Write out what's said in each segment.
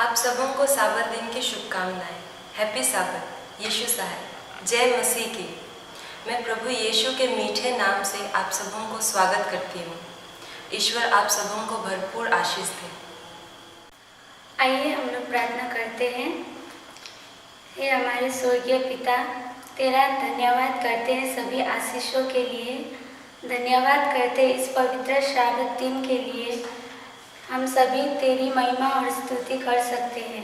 आप सबों को साबत दिन की शुभकामनाएं। हैप्पी साबत। यीशु साहब जय मसीह की। मैं प्रभु यीशु के मीठे नाम से आप सबों को स्वागत करती हूँ। ईश्वर आप सबों को भरपूर आशीष दे। आइए हम लोग प्रार्थना करते हैं। हे हमारे स्वर्गीय पिता, तेरा धन्यवाद करते हैं सभी आशीषों के लिए। धन्यवाद करते हैं इस पवित्र साबत दिन के लिए। हम सभी तेरी महिमा और स्तुति कर सकते हैं।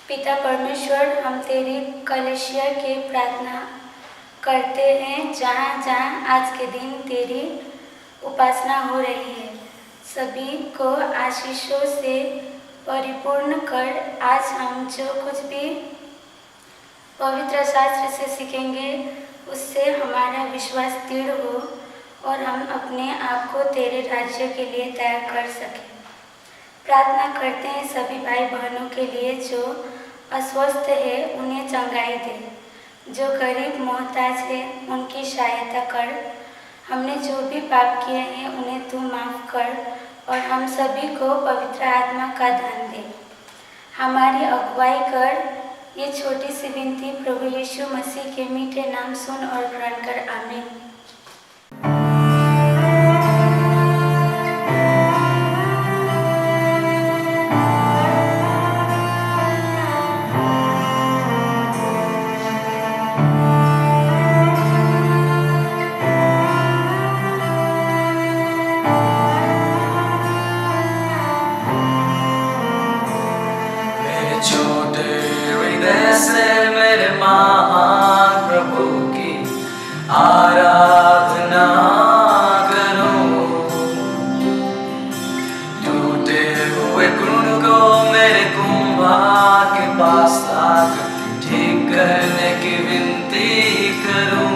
पिता परमेश्वर, हम तेरी कलीसिया के प्रार्थना करते हैं जहाँ जहाँ आज के दिन तेरी उपासना हो रही है। सभी को आशीषों से परिपूर्ण कर। आज हम जो कुछ भी पवित्र शास्त्र से सीखेंगे उससे हमारा विश्वास दृढ़ हो और हम अपने आप को तेरे राज्य के लिए तैयार कर सकें। प्रार्थना करते हैं सभी भाई बहनों के लिए जो अस्वस्थ है, उन्हें चंगाई दे। जो गरीब मोहताज है उनकी सहायता कर। हमने जो भी पाप किए हैं उन्हें तू माफ़ कर और हम सभी को पवित्र आत्मा का दान दे। हमारी अगुवाई कर। ये छोटी सी विनती प्रभु यीशु मसीह के मीठे नाम सुन और ग्रहण कर। आमीन। मेरे महान प्रभु की आराधना करो। टूटे हुए कुंड को मेरे कुंभार के पास लाकर ठीक करने की विनती करो।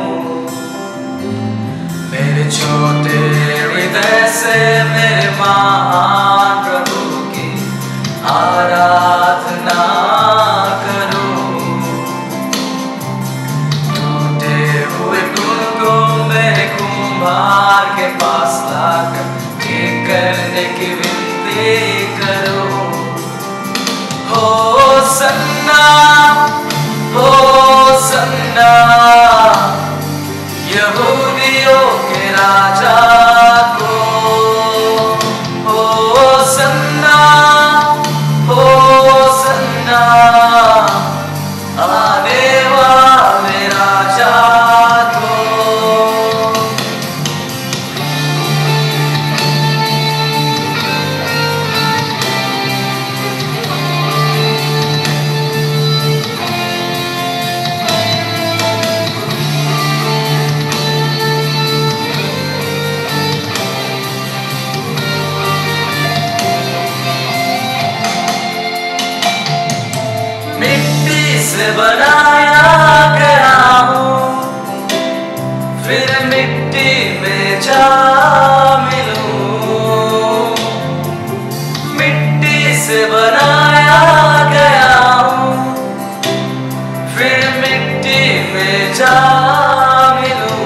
मेरे छोटे हृदय से मेरे महान प्रभु की आराधना करो। कुंभार के पास लाकर ठीक करने की विनती करो। होसन्ना होसन्ना यहूदियों के राजा को। होसन्ना होसन्ना आने वाले राजा को। से बनाया गया हूँ, फिर मिट्टी में जा मिलूं। मिट्टी से बनाया गया हूँ, फिर मिट्टी में जा मिलूं।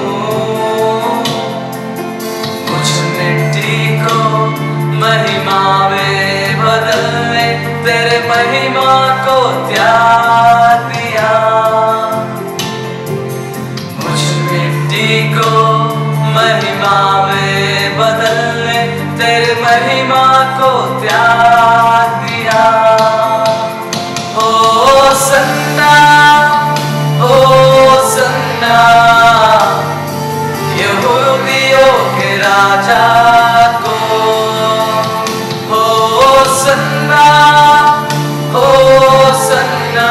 कुछ मिट्टी को महिमा में बदलने तेरे महिमा को त्याग दिया। मुझ मिट्टी को महिमा में बदलने तेरे महिमा को त्याग दिया। होसन्ना होसन्ना यहूदियों के राजा को। होसन्ना होसन्ना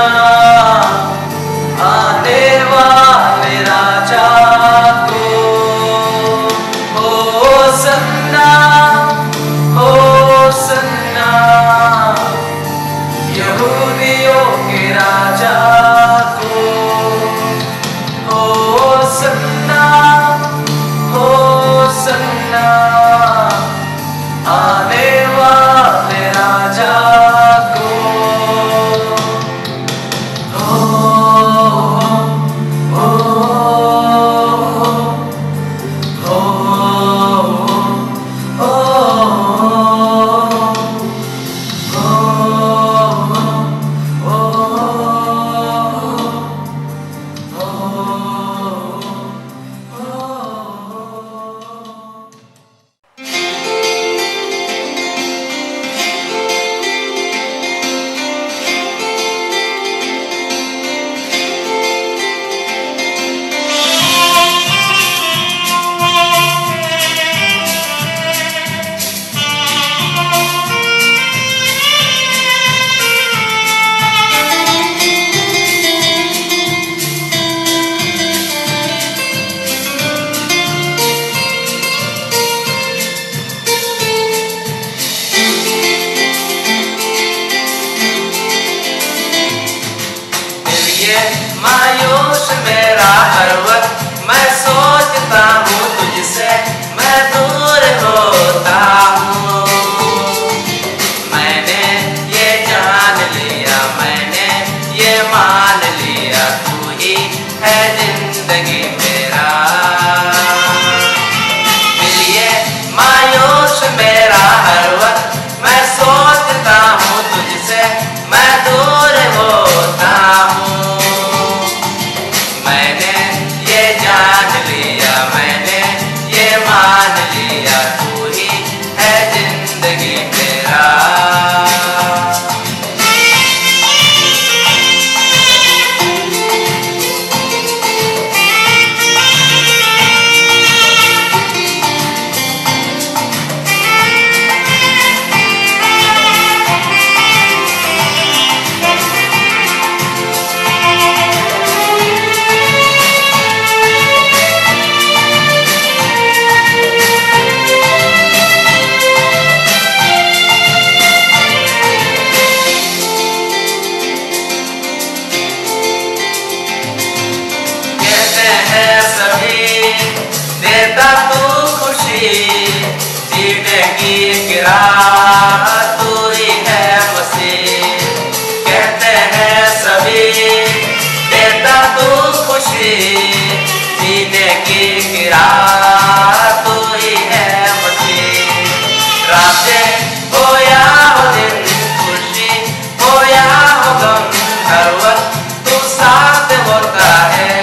आने वाले राजा को। होसन्ना होसन्ना यहूदियों के राजा को। होसन्ना होसन्ना आने वाले राजा को। मायूस मेरा हर वक्त मैं सोचता हूँ तुझसे मैं दूर होता हूँ। मैंने ये जान लिया, मैंने ये मान लिया, तू ही है जिंदगी मेरा। मिलिए मायूस मेरा हर वक्त मैं सोचता हूँ तुझसे मैं दूर होता हूँ। मैंने ये जान लिया, मैंने ये मान लिया, तू ही है जिंदगी मेरा। देता तू खुशी जीने की गिराह तू ही है मसीह। कहते हैं सभी देता तू खुशी जीने की गिराह तू ही है मसीह। रातें हो या हो दिन, खुशी हो या हो गम, हर वक्त तू साथ होता है।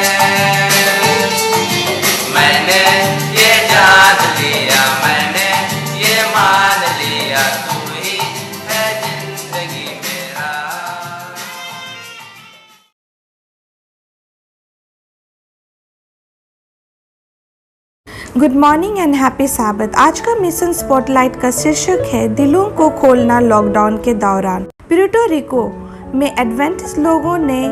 मैंने ये जान लिया, मैंने ये मान लिया, तू ही है जिंदगी मेरा। गुड मॉर्निंग एंड हैप्पी साबत। आज का मिशन स्पॉटलाइट का शीर्षक है दिलों को खोलना लॉकडाउन के दौरान। प्यूर्टो रिको में एडवेंटिस्ट लोगों ने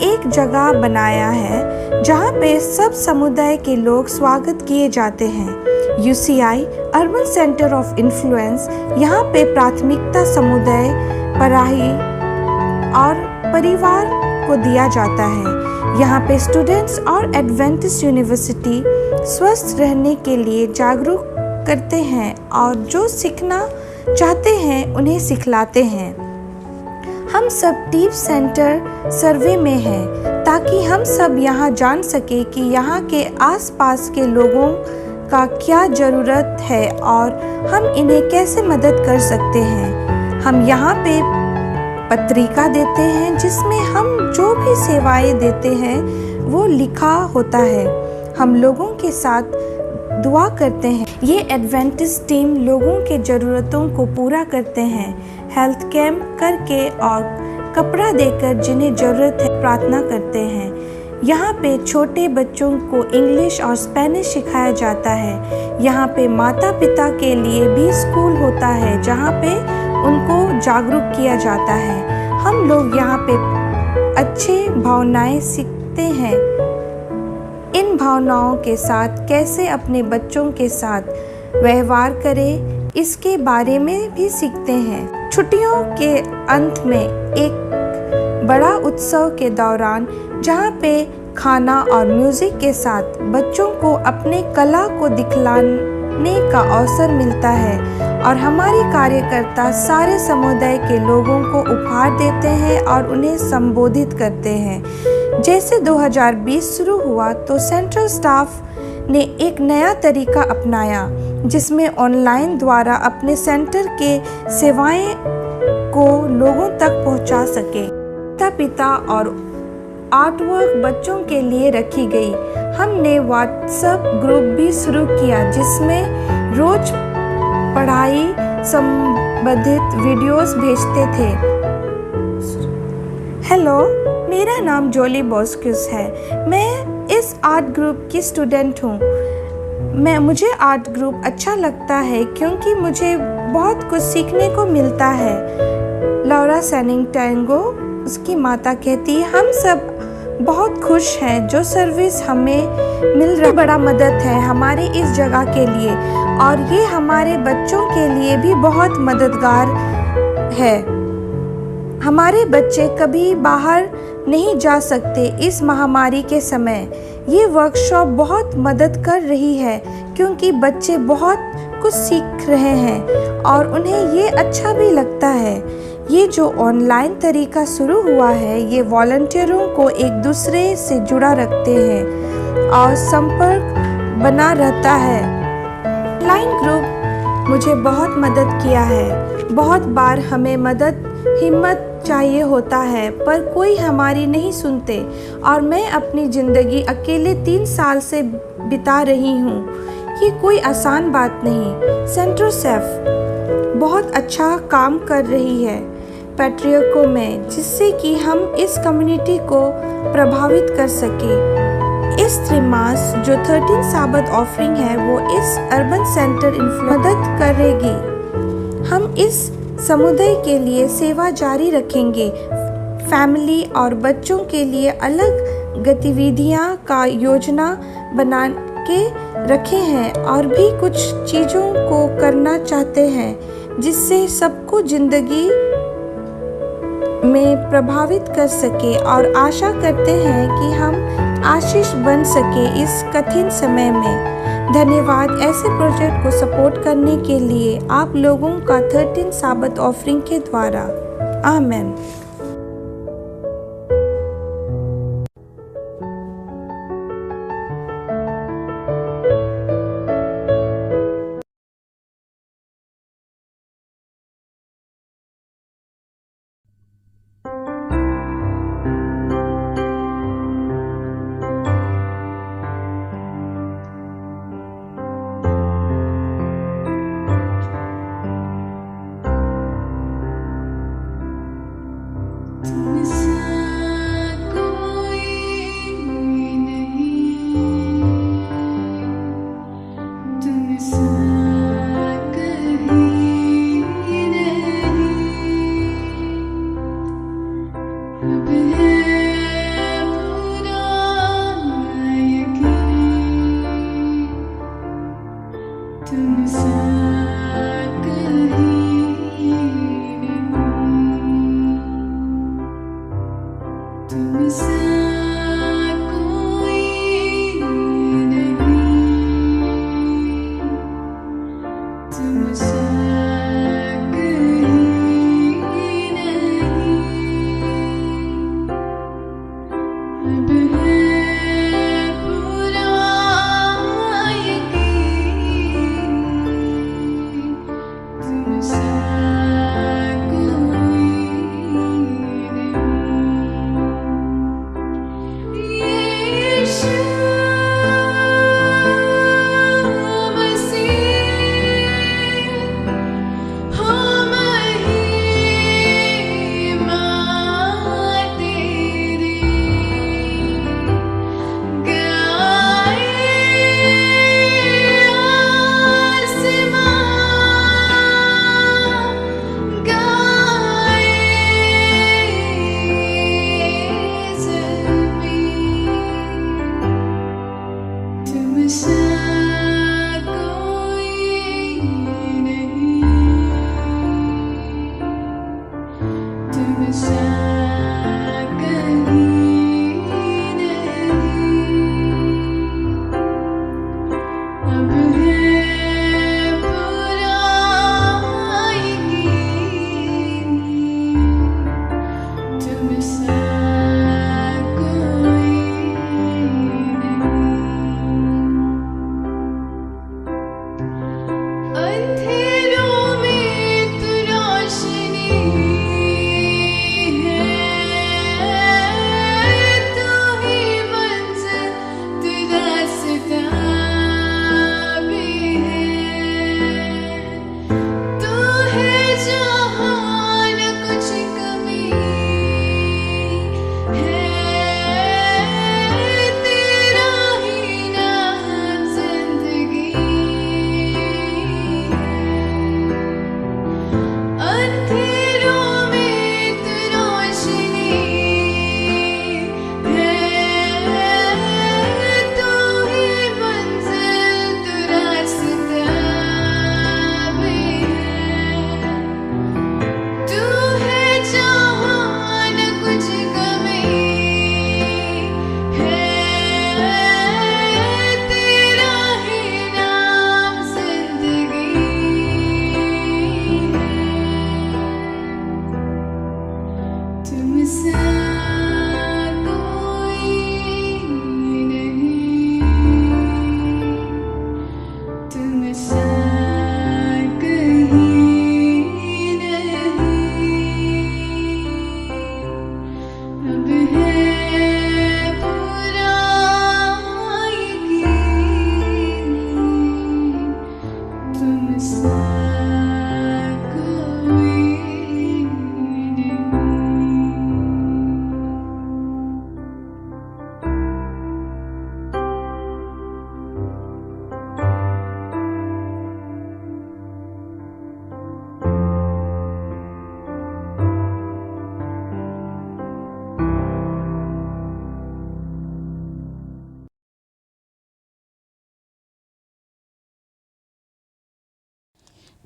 एक जगह बनाया है जहां पे सब समुदाय के लोग स्वागत किए जाते हैं। UCI urban centre of influence यहाँ पे प्राथमिकता समुदाय, पढ़ाई और परिवार को दिया जाता है। यहाँ पे स्टूडेंट्स और एडवेंटिस्ट यूनिवर्सिटी स्वस्थ रहने के लिए जागरूक करते हैं और जो सीखना चाहते हैं उन्हें सिखलाते हैं। हम सब टीप सेंटर सर्वे में हैं ताकि हम सब यहाँ जान सके कि यहाँ के आसपास के लोगों का क्या ज़रूरत है और हम इन्हें कैसे मदद कर सकते हैं। हम यहाँ पे पत्रिका देते हैं जिसमें हम जो भी सेवाएं देते हैं वो लिखा होता है। हम लोगों के साथ दुआ करते हैं। ये एडवेंटिस्ट टीम लोगों के ज़रूरतों को पूरा करते हैं, हेल्थ कैंप करके और कपड़ा देकर जिन्हें ज़रूरत है प्रार्थना करते हैं। यहाँ पे छोटे बच्चों को इंग्लिश और स्पेनिश सिखाया जाता है। यहाँ पे माता पिता के लिए भी स्कूल होता है जहाँ पे उनको जागरूक किया जाता है। हम लोग यहाँ पे अच्छे भावनाएं सीखते हैं। इन भावनाओं के साथ कैसे अपने बच्चों के साथ व्यवहार करें इसके बारे में भी सीखते हैं। छुट्टियों के अंत में एक बड़ा उत्सव के दौरान जहाँ पे खाना और म्यूजिक के साथ बच्चों को अपने कला को दिखलाने का अवसर मिलता है और हमारे कार्यकर्ता सारे समुदाय के लोगों को उपहार देते हैं और उन्हें संबोधित करते हैं। जैसे 2020 शुरू हुआ तो सेंट्रल स्टाफ ने एक नया तरीका अपनाया जिसमें ऑनलाइन द्वारा अपने सेंटर के सेवाएं को लोगों तक पहुंचा सके। माता पिता और आर्टवर्क बच्चों के लिए रखी गई। हमने व्हाट्सएप ग्रुप भी शुरू किया जिसमें रोज पढ़ाई संबंधित वीडियोस भेजते थे। हेलो, मेरा नाम जोली बॉस्क्यूस है। मैं इस आर्ट ग्रुप की स्टूडेंट हूँ। मुझे आर्ट ग्रुप अच्छा लगता है क्योंकि मुझे बहुत कुछ सीखने को मिलता है। लौरा सैनिंग टैंगो उसकी माता कहती है, हम सब बहुत खुश हैं जो सर्विस हमें मिल रहा। बड़ा मदद है हमारी इस जगह के लिए और ये हमारे बच्चों के लिए भी बहुत मददगार है। हमारे बच्चे कभी बाहर नहीं जा सकते इस महामारी के समय। ये वर्कशॉप बहुत मदद कर रही है क्योंकि बच्चे बहुत कुछ सीख रहे हैं और उन्हें ये अच्छा भी लगता है। ये जो ऑनलाइन तरीका शुरू हुआ है, ये वॉलंटियरों को एक दूसरे से जुड़ा रखते हैं और संपर्क बना रहता है। ऑनलाइन ग्रुप मुझे बहुत मदद किया है। बहुत बार हमें मदद हिम्मत चाहिए होता है पर कोई हमारी नहीं सुनते और मैं अपनी ज़िंदगी अकेले 3 साल से बिता रही हूँ। ये कोई आसान बात नहीं। सेंटर सेफ बहुत अच्छा काम कर रही है पैट्रियको में, जिससे कि हम इस कम्युनिटी को प्रभावित कर सके। इस त्रिमास जो 13 साबत ऑफरिंग है वो इस अर्बन सेंटर मदद करेगी। हम इस समुदाय के लिए सेवा जारी रखेंगे। फैमिली और बच्चों के लिए अलग गतिविधियां का योजना बना के रखे हैं और भी कुछ चीज़ों को करना चाहते हैं जिससे सबको ज़िंदगी में प्रभावित कर सके और आशा करते हैं कि हम आशीष बन सके इस कठिन समय में। धन्यवाद ऐसे प्रोजेक्ट को सपोर्ट करने के लिए आप लोगों का 13 साबत ऑफरिंग के द्वारा। आमेन।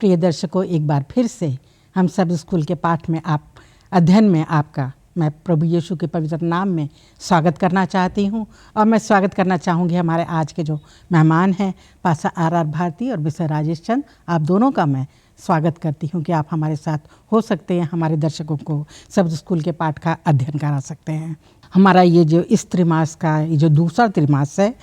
प्रिय दर्शकों, एक बार फिर से हम सब स्कूल के पाठ में अध्ययन में आपका मैं प्रभु यीशु के पवित्र नाम में स्वागत करना चाहती हूँ। और मैं स्वागत करना चाहूँगी हमारे आज के जो मेहमान हैं, पास्टर आर भारती और मिस्टर राजेश चंद। आप दोनों का मैं स्वागत करती हूँ कि आप हमारे साथ हो सकते हैं, हमारे दर्शकों को सब स्कूल के पाठ का अध्ययन करा सकते हैं। हमारा ये जो इस त्रिमास का ये जो दूसरा त्रिमास है,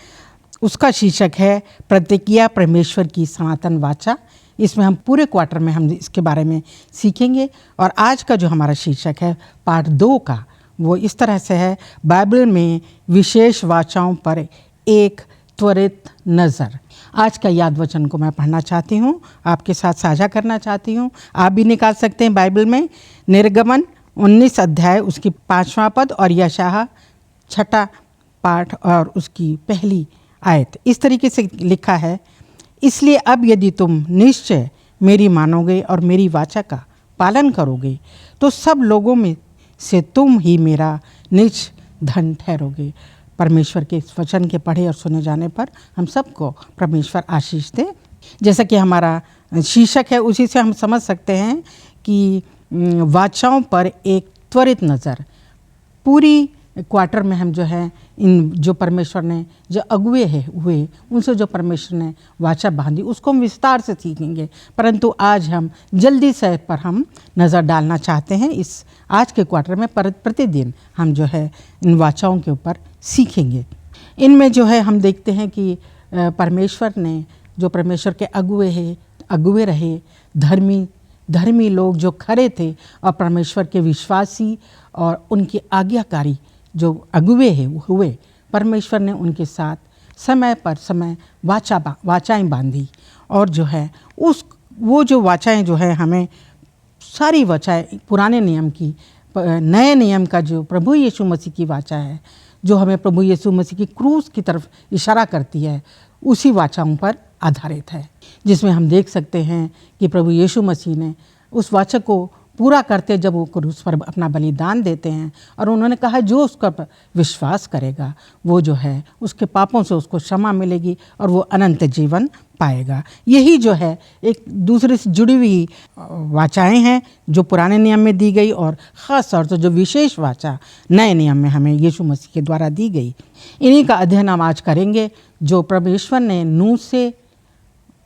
उसका शीर्षक है प्रतिज्ञा परमेश्वर की सनातन वाचा। इसमें हम पूरे क्वार्टर में हम इसके बारे में सीखेंगे। और आज का जो हमारा शीर्षक है पार्ट 2 का, वो इस तरह से है, बाइबल में विशेष वाचाओं पर एक त्वरित नज़र। आज का याद वचन को मैं पढ़ना चाहती हूँ, आपके साथ साझा करना चाहती हूँ। आप भी निकाल सकते हैं बाइबल में। निर्गमन 19 अध्याय उसकी 5वां पद और यशायाह 6ठा पाठ और उसकी पहली आयत। इस तरीके से लिखा है, इसलिए अब यदि तुम निश्चय मेरी मानोगे और मेरी वाचा का पालन करोगे तो सब लोगों में से तुम ही मेरा निज धन ठहरोगे। परमेश्वर के इस वचन के पढ़े और सुने जाने पर हम सबको परमेश्वर आशीष दे। जैसा कि हमारा शीर्षक है, उसी से हम समझ सकते हैं कि वाचाओं पर एक त्वरित नज़र। पूरी क्वार्टर में हम जो है इन जो परमेश्वर ने जो अगुए हुए उनसे जो परमेश्वर ने वाचा बांधी उसको हम विस्तार से सीखेंगे, परंतु आज हम जल्दी से पर हम नज़र डालना चाहते हैं। इस आज के क्वार्टर में प्रतिदिन हम जो है इन वाचाओं के ऊपर सीखेंगे। इनमें जो है हम देखते हैं कि परमेश्वर ने जो परमेश्वर के अगुए रहे, धर्मी लोग जो खड़े थे और परमेश्वर के विश्वासी और उनकी आज्ञाकारी जो अगुए हुए, परमेश्वर ने उनके साथ समय पर समय वाचाएं बांधी। और जो है वो जो वाचाएं जो है हमें सारी वाचाएं पुराने नियम की, नए नियम का जो प्रभु यीशु मसीह की वाचा है, जो हमें प्रभु यीशु मसीह की क्रूस की तरफ इशारा करती है, उसी वाचाओं पर आधारित है। जिसमें हम देख सकते हैं कि प्रभु यीशु मसीह ने उस वाचा को पूरा करते जब वो क्रूस पर अपना बलिदान देते हैं और उन्होंने कहा जो उसका विश्वास करेगा वो जो है उसके पापों से उसको क्षमा मिलेगी और वो अनंत जीवन पाएगा। यही जो है एक दूसरे से जुड़ी हुई वाचाएं हैं जो पुराने नियम में दी गई और ख़ास तौर से जो विशेष वाचा नए नियम में हमें यीशु मसीह के द्वारा दी गई। इन्हीं का अध्ययन हम आज करेंगे, जो परमेश्वर ने नूह से,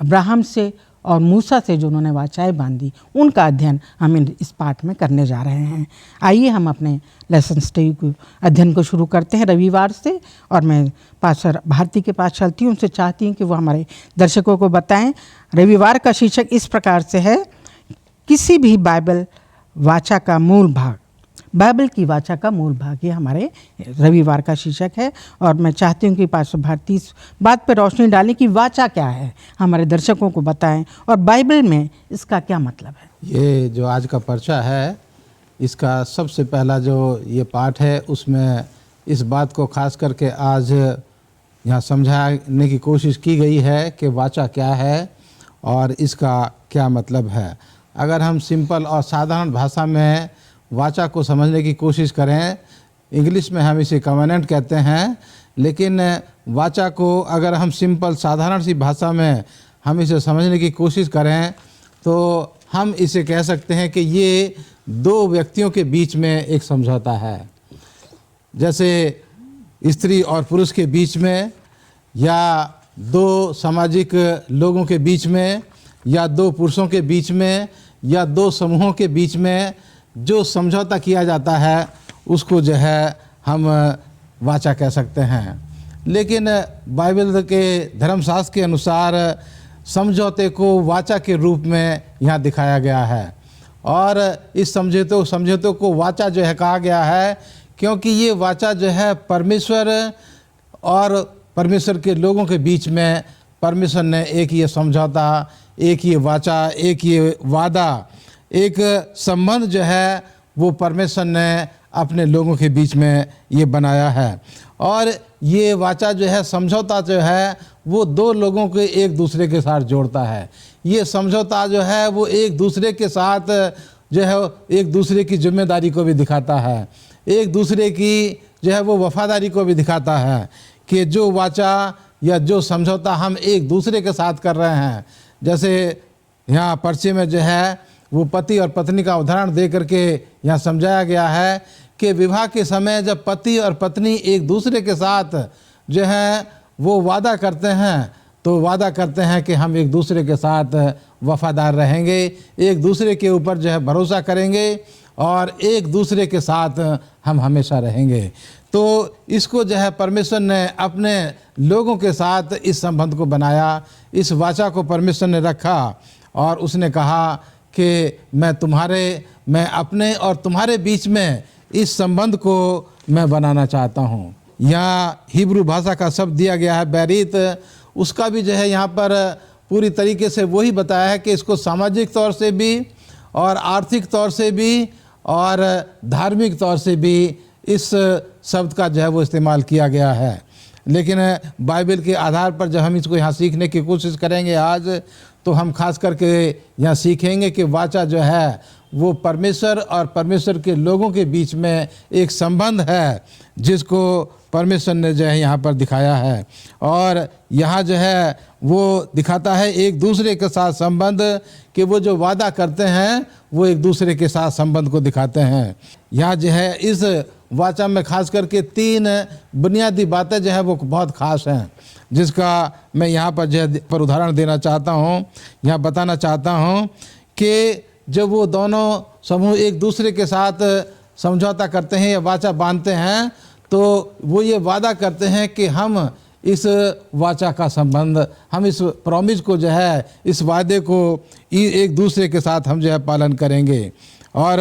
अब्राहम से और मूसा से जो उन्होंने वाचाएं बांधी, उनका अध्ययन हम इस पाठ में करने जा रहे हैं। आइए हम अपने लेसन स्टडी को अध्ययन को शुरू करते हैं रविवार से। और मैं पास्टर भारती के पास चलती हूँ, उनसे चाहती हूँ कि वो हमारे दर्शकों को बताएं। रविवार का शीर्षक इस प्रकार से है, किसी भी बाइबल वाचा का मूल भाग। बाइबल की वाचा का मूल भाग, ये हमारे रविवार का शीर्षक है। और मैं चाहती हूँ कि पास्टर भारती इस बात पर रोशनी डालें कि वाचा क्या है, हमारे दर्शकों को बताएं और बाइबल में इसका क्या मतलब है। ये जो आज का पर्चा है, इसका सबसे पहला जो ये पाठ है उसमें इस बात को खास करके आज यहाँ समझाने की कोशिश की गई है कि वाचा क्या है और इसका क्या मतलब है। अगर हम सिंपल और साधारण भाषा में वाचा को समझने की कोशिश करें, इंग्लिश में हम इसे कवेनेंट कहते हैं, लेकिन वाचा को अगर हम सिंपल साधारण सी भाषा में हम इसे समझने की कोशिश करें तो हम इसे कह सकते हैं कि ये दो व्यक्तियों के बीच में एक समझौता है। जैसे स्त्री और पुरुष के बीच में, या दो सामाजिक लोगों के बीच में, या दो पुरुषों के बीच में, या दो समूहों के बीच में जो समझौता किया जाता है उसको जो है हम वाचा कह सकते हैं। लेकिन बाइबल के धर्मशास्त्र के अनुसार समझौते को वाचा के रूप में यहाँ दिखाया गया है, और इस समझौते को वाचा जो है कहा गया है क्योंकि ये वाचा जो है परमेश्वर और परमेश्वर के लोगों के बीच में परमेश्वर ने एक ये समझौता, एक ये वाचा, एक ये वादा, एक संबंध जो है वो परमेश्वर ने अपने लोगों के बीच में ये बनाया है। और ये वाचा जो है, समझौता जो है, वो दो लोगों को एक दूसरे के साथ जोड़ता है। ये समझौता जो है वो एक दूसरे के साथ जो है एक दूसरे की जिम्मेदारी को भी दिखाता है, एक दूसरे की जो है वो वफादारी को भी दिखाता है कि जो वाचा या जो समझौता हम एक दूसरे के साथ कर रहे हैं। जैसे यहाँ पर्चे में जो है वो पति और पत्नी का उदाहरण दे करके यहाँ समझाया गया है कि विवाह के समय जब पति और पत्नी एक दूसरे के साथ जो है वो वादा करते हैं, तो वादा करते हैं कि हम एक दूसरे के साथ वफादार रहेंगे, एक दूसरे के ऊपर जो है भरोसा करेंगे और एक दूसरे के साथ हम हमेशा रहेंगे। तो इसको जो है परमेश्वर ने अपने लोगों के साथ इस संबंध को बनाया, इस वाचा को परमेश्वर ने रखा और उसने कहा कि मैं अपने और तुम्हारे बीच में इस संबंध को मैं बनाना चाहता हूँ। यहाँ हिब्रू भाषा का शब्द दिया गया है बैरीत, उसका भी जो है यहाँ पर पूरी तरीके से वही बताया है कि इसको सामाजिक तौर से भी और आर्थिक तौर से भी और धार्मिक तौर से भी इस शब्द का जो है वो इस्तेमाल किया गया है। लेकिन बाइबल के आधार पर जब हम इसको यहाँ सीखने की कोशिश करेंगे आज, तो हम खास करके यहाँ सीखेंगे कि वाचा जो है वो परमेश्वर और परमेश्वर के लोगों के बीच में एक संबंध है जिसको परमेश्वर ने जो है यहाँ पर दिखाया है। और यहाँ जो है वो दिखाता है एक दूसरे के साथ संबंध, कि वो जो वादा करते हैं वो एक दूसरे के साथ संबंध को दिखाते हैं। यहाँ जो है इस वाचा में खास करके 3 बुनियादी बातें जो है वो बहुत खास हैं, जिसका मैं यहाँ पर जो है पर उदाहरण देना चाहता हूँ, यहाँ बताना चाहता हूँ कि जब वो दोनों समूह एक दूसरे के साथ समझौता करते हैं या वाचा बांधते हैं, तो वो ये वादा करते हैं कि हम इस वाचा का संबंध, हम इस प्रॉमिस को जो है, इस वादे को एक दूसरे के साथ हम जो है पालन करेंगे। और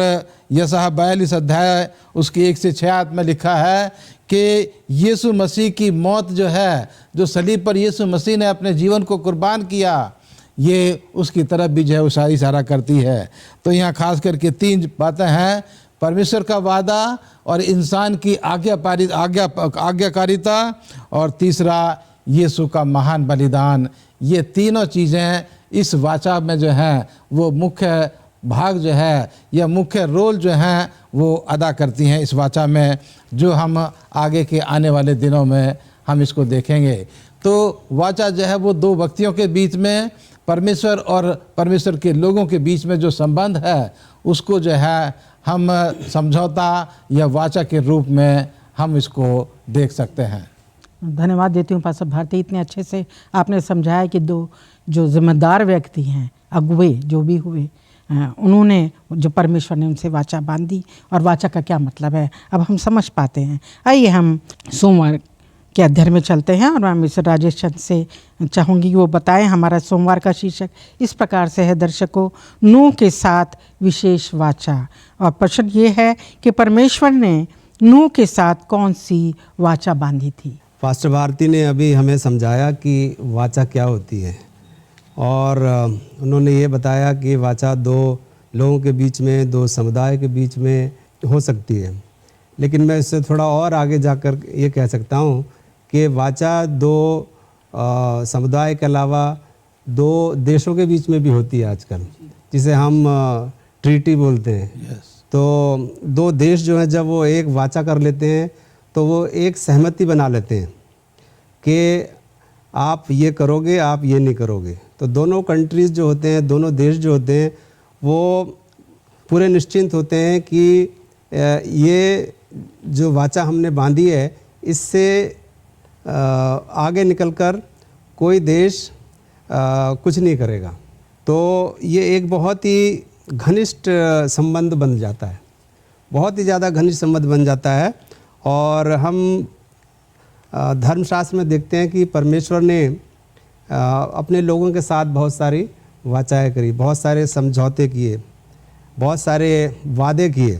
यशायाह 42 अध्याय उसकी 1 से 6 आयत में लिखा है कि यीशु मसीह की मौत जो है, जो सलीब पर यीशु मसीह ने अपने जीवन को कुर्बान किया, ये उसकी तरफ भी जो है इशारा करती है। तो यहाँ खास करके 3 बातें हैं, परमेश्वर का वादा और इंसान की आज्ञाकारिता और तीसरा यीशु का महान बलिदान। ये तीनों चीज़ें इस वाचा में जो हैं वो मुख्य भाग जो है या मुख्य रोल जो हैं वो अदा करती हैं इस वाचा में, जो हम आगे के आने वाले दिनों में हम इसको देखेंगे। तो वाचा जो है वो 2 व्यक्तियों के बीच में, परमेश्वर और परमेश्वर के लोगों के बीच में जो संबंध है उसको जो है हम समझौता या वाचा के रूप में हम इसको देख सकते हैं। धन्यवाद देती हूँ पास्टर भारती, इतने अच्छे से आपने समझाया कि 2 जो जिम्मेदार व्यक्ति हैं, अगुवे जो भी हुए, उन्होंने जो परमेश्वर ने उनसे वाचा बांधी और वाचा का क्या मतलब है अब हम समझ पाते हैं। आइए हम सोमवार के अध्ययन में चलते हैं और मैं मिस्टर राजेश चंद से चाहूँगी कि वो बताएं। हमारा सोमवार का शीर्षक इस प्रकार से है दर्शकों, नूह के साथ विशेष वाचा। और प्रश्न ये है कि परमेश्वर ने नूह के साथ कौन सी वाचा बांधी थी। पास्टर भारती ने अभी हमें समझाया कि वाचा क्या होती है, और उन्होंने ये बताया कि वाचा 2 लोगों के बीच में, 2 समुदाय के बीच में हो सकती है। लेकिन मैं इससे थोड़ा और आगे जाकर ये कह सकता हूँ कि वाचा 2 समुदाय के अलावा 2 देशों के बीच में भी होती है आजकल, जिसे हम ट्रीटी बोलते हैं। तो 2 देश जो हैं जब वो एक वाचा कर लेते हैं तो वो एक सहमति बना लेते हैं कि आप ये करोगे, आप ये नहीं करोगे। तो दोनों कंट्रीज़ जो होते हैं, दोनों देश जो होते हैं, वो पूरे निश्चिंत होते हैं कि ये जो वाचा हमने बांधी है इससे आगे निकलकर कोई देश कुछ नहीं करेगा। तो ये एक बहुत ही घनिष्ठ संबंध बन जाता है। बहुत ही ज़्यादा घनिष्ठ संबंध बन जाता है। और हम धर्मशास्त्र में देखते हैं कि परमेश्वर ने अपने लोगों के साथ बहुत सारी वाचाएँ करी, बहुत सारे समझौते किए, बहुत सारे वादे किए।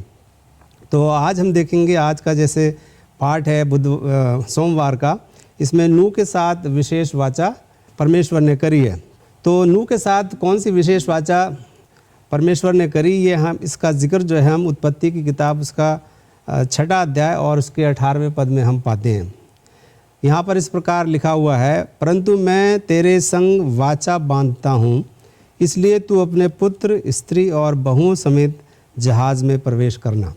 तो आज हम देखेंगे, आज का जैसे पाठ है सोमवार का, इसमें नूह के साथ विशेष वाचा परमेश्वर ने करी है। तो नूह के साथ कौन सी विशेष वाचा परमेश्वर ने करी, ये हम इसका जिक्र जो है हम उत्पत्ति की किताब उसका 6वां अध्याय और उसके 18वें पद में हम पाते हैं। यहाँ पर इस प्रकार लिखा हुआ है, परंतु मैं तेरे संग वाचा बांधता हूँ, इसलिए तू अपने पुत्र, स्त्री और बहुओं समेत जहाज़ में प्रवेश करना।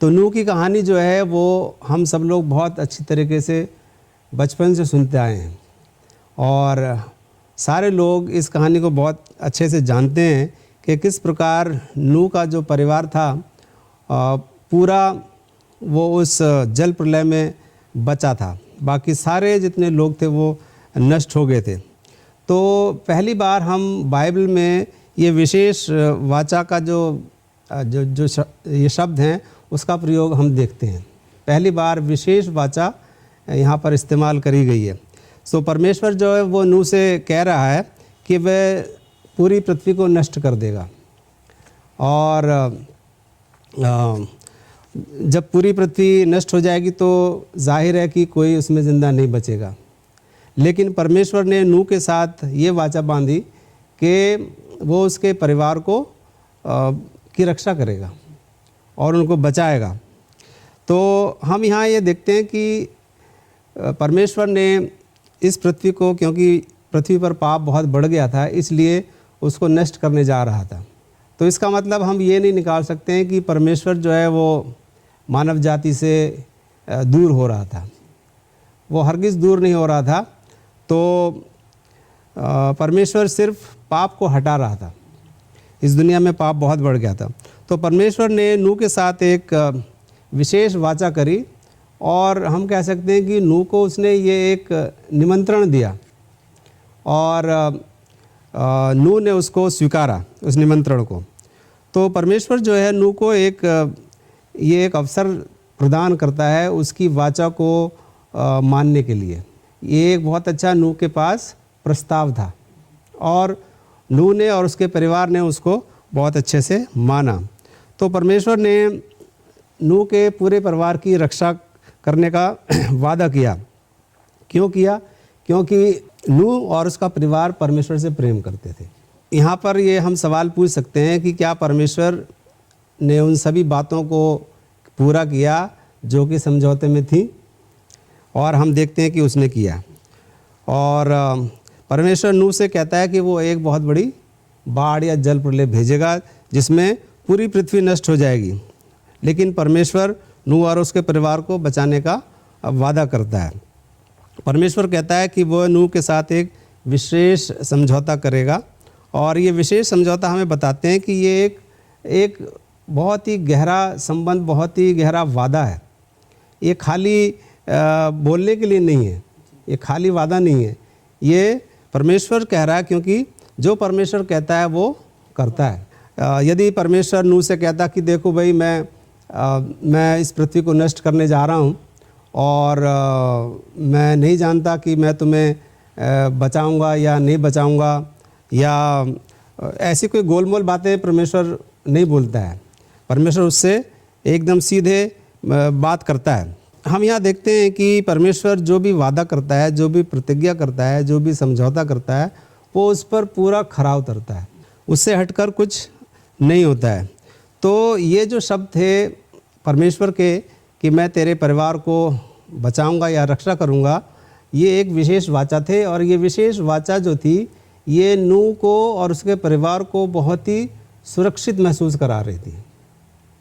तो नूह की कहानी जो है वो हम सब लोग बहुत अच्छी तरीके से बचपन से सुनते आए हैं और सारे लोग इस कहानी को बहुत अच्छे से जानते हैं कि किस प्रकार नूह का जो परिवार था पूरा वो उस जल प्रलय में बचा था, बाकी सारे जितने लोग थे वो नष्ट हो गए थे। तो पहली बार हम बाइबल में ये विशेष वाचा का जो ये शब्द हैं उसका प्रयोग हम देखते हैं। पहली बार विशेष वाचा यहाँ पर इस्तेमाल करी गई है। सो परमेश्वर जो है वो नूह से कह रहा है कि वह पूरी पृथ्वी को नष्ट कर देगा और जब पूरी पृथ्वी नष्ट हो जाएगी तो जाहिर है कि कोई उसमें ज़िंदा नहीं बचेगा। लेकिन परमेश्वर ने नूह के साथ ये वाचा बांधी कि वो उसके परिवार को की रक्षा करेगा और उनको बचाएगा। तो हम यहाँ ये देखते हैं कि परमेश्वर ने इस पृथ्वी को, क्योंकि पृथ्वी पर पाप बहुत बढ़ गया था, इसलिए उसको नष्ट करने जा रहा था। तो इसका मतलब हम ये नहीं निकाल सकते हैं कि परमेश्वर जो है वो मानव जाति से दूर हो रहा था। वो हरगिज़ दूर नहीं हो रहा था। तो परमेश्वर सिर्फ पाप को हटा रहा था। इस दुनिया में पाप बहुत बढ़ गया था। तो परमेश्वर ने नूह के साथ एक विशेष वाचा करी और हम कह सकते हैं कि नूह को उसने ये एक निमंत्रण दिया और नूह ने उसको स्वीकारा, उस निमंत्रण को। तो परमेश्वर जो है नूह को ये एक अवसर प्रदान करता है उसकी वाचा को मानने के लिए। ये एक बहुत अच्छा नूह के पास प्रस्ताव था और नूह ने और उसके परिवार ने उसको बहुत अच्छे से माना। तो परमेश्वर ने नूह के पूरे परिवार की रक्षा करने का वादा किया। क्यों किया? क्योंकि नूह और उसका परिवार परमेश्वर से प्रेम करते थे। यहाँ पर ये हम सवाल पूछ सकते हैं कि क्या परमेश्वर ने उन सभी बातों को पूरा किया जो कि समझौते में थी? और हम देखते हैं कि उसने किया। और परमेश्वर नूह से कहता है कि वो एक बहुत बड़ी बाढ़ या जल प्रलय भेजेगा जिसमें पूरी पृथ्वी नष्ट हो जाएगी। लेकिन परमेश्वर नूह और उसके परिवार को बचाने का वादा करता है। परमेश्वर कहता है कि वह नूह के साथ एक विशेष समझौता करेगा और ये विशेष समझौता हमें बताते हैं कि ये एक बहुत ही गहरा संबंध, बहुत ही गहरा वादा है। ये खाली बोलने के लिए नहीं है, ये खाली वादा नहीं है। ये परमेश्वर कह रहा है, क्योंकि जो परमेश्वर कहता है वो करता है। यदि परमेश्वर नूह से कहता कि देखो भाई मैं इस पृथ्वी को नष्ट करने जा रहा हूँ और मैं नहीं जानता कि मैं तुम्हें बचाऊंगा या नहीं बचाऊंगा, या ऐसी कोई गोलमोल बातें परमेश्वर नहीं बोलता है। परमेश्वर उससे एकदम सीधे बात करता है। हम यहाँ देखते हैं कि परमेश्वर जो भी वादा करता है, जो भी प्रतिज्ञा करता है, जो भी समझौता करता है, वो उस पर पूरा खरा उतरता है, उससे हटकर कुछ नहीं होता है। तो ये जो शब्द थे परमेश्वर के कि मैं तेरे परिवार को बचाऊंगा या रक्षा करूंगा, ये एक विशेष वाचा थे। और ये विशेष वाचा जो थी ये नूह को और उसके परिवार को बहुत ही सुरक्षित महसूस करा रही थी,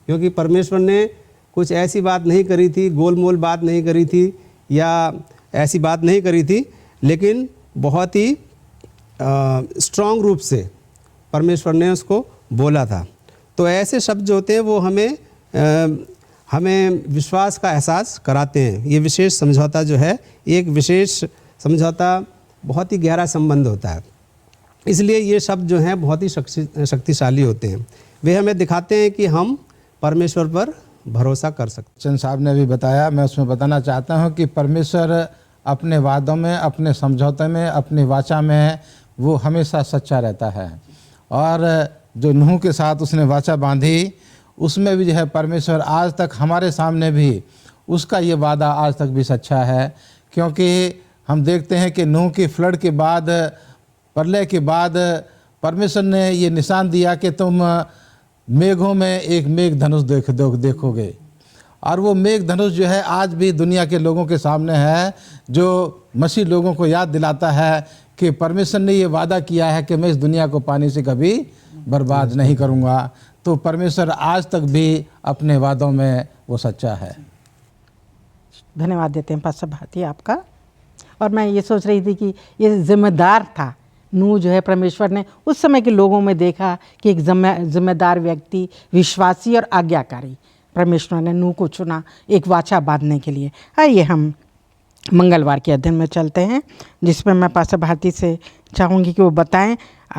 क्योंकि परमेश्वर ने कुछ ऐसी बात नहीं करी थी, गोलमोल बात नहीं करी थी या ऐसी बात नहीं करी थी, लेकिन बहुत ही स्ट्रॉन्ग रूप से परमेश्वर ने उसको बोला था। तो ऐसे शब्द जो होते हैं वो हमें विश्वास का एहसास कराते हैं। ये विशेष समझौता जो है, एक विशेष समझौता बहुत ही गहरा संबंध होता है, इसलिए ये शब्द जो हैं बहुत ही शक्तिशाली होते हैं। वे हमें दिखाते हैं कि हम परमेश्वर पर भरोसा कर सकते। चंद साहब ने भी बताया, मैं उसमें बताना चाहता हूँ कि परमेश्वर अपने वादों में, अपने समझौते में, अपनी वाचा में वो हमेशा सच्चा रहता है। और जो नूह के साथ उसने वाचा बांधी, उसमें भी जो है परमेश्वर आज तक हमारे सामने भी उसका ये वादा आज तक भी सच्चा है। क्योंकि हम देखते हैं कि नूह की फ्लड के बाद, प्रलय के बाद परमेश्वर ने ये निशान दिया कि तुम मेघों में एक मेघ धनुष देखोगे। और वो मेघ धनुष जो है आज भी दुनिया के लोगों के सामने है, जो मसीह लोगों को याद दिलाता है कि परमेश्वर ने ये वादा किया है कि मैं इस दुनिया को पानी से कभी बर्बाद नहीं करूँगा। तो परमेश्वर आज तक भी अपने वादों में वो सच्चा है। धन्यवाद देते हैं पास्टर भारती आपका। और मैं ये सोच रही थी कि ये जिम्मेदार था, नूह जो है परमेश्वर ने उस समय के लोगों में देखा कि एक जिम्मेदार व्यक्ति, विश्वासी और आज्ञाकारी, परमेश्वर ने नूह को चुना एक वाचा बांधने के लिए। आइए हम मंगलवार के अध्ययन में चलते हैं, जिसमें मैं पास्टर भारती से चाहूँगी कि वो बताएं।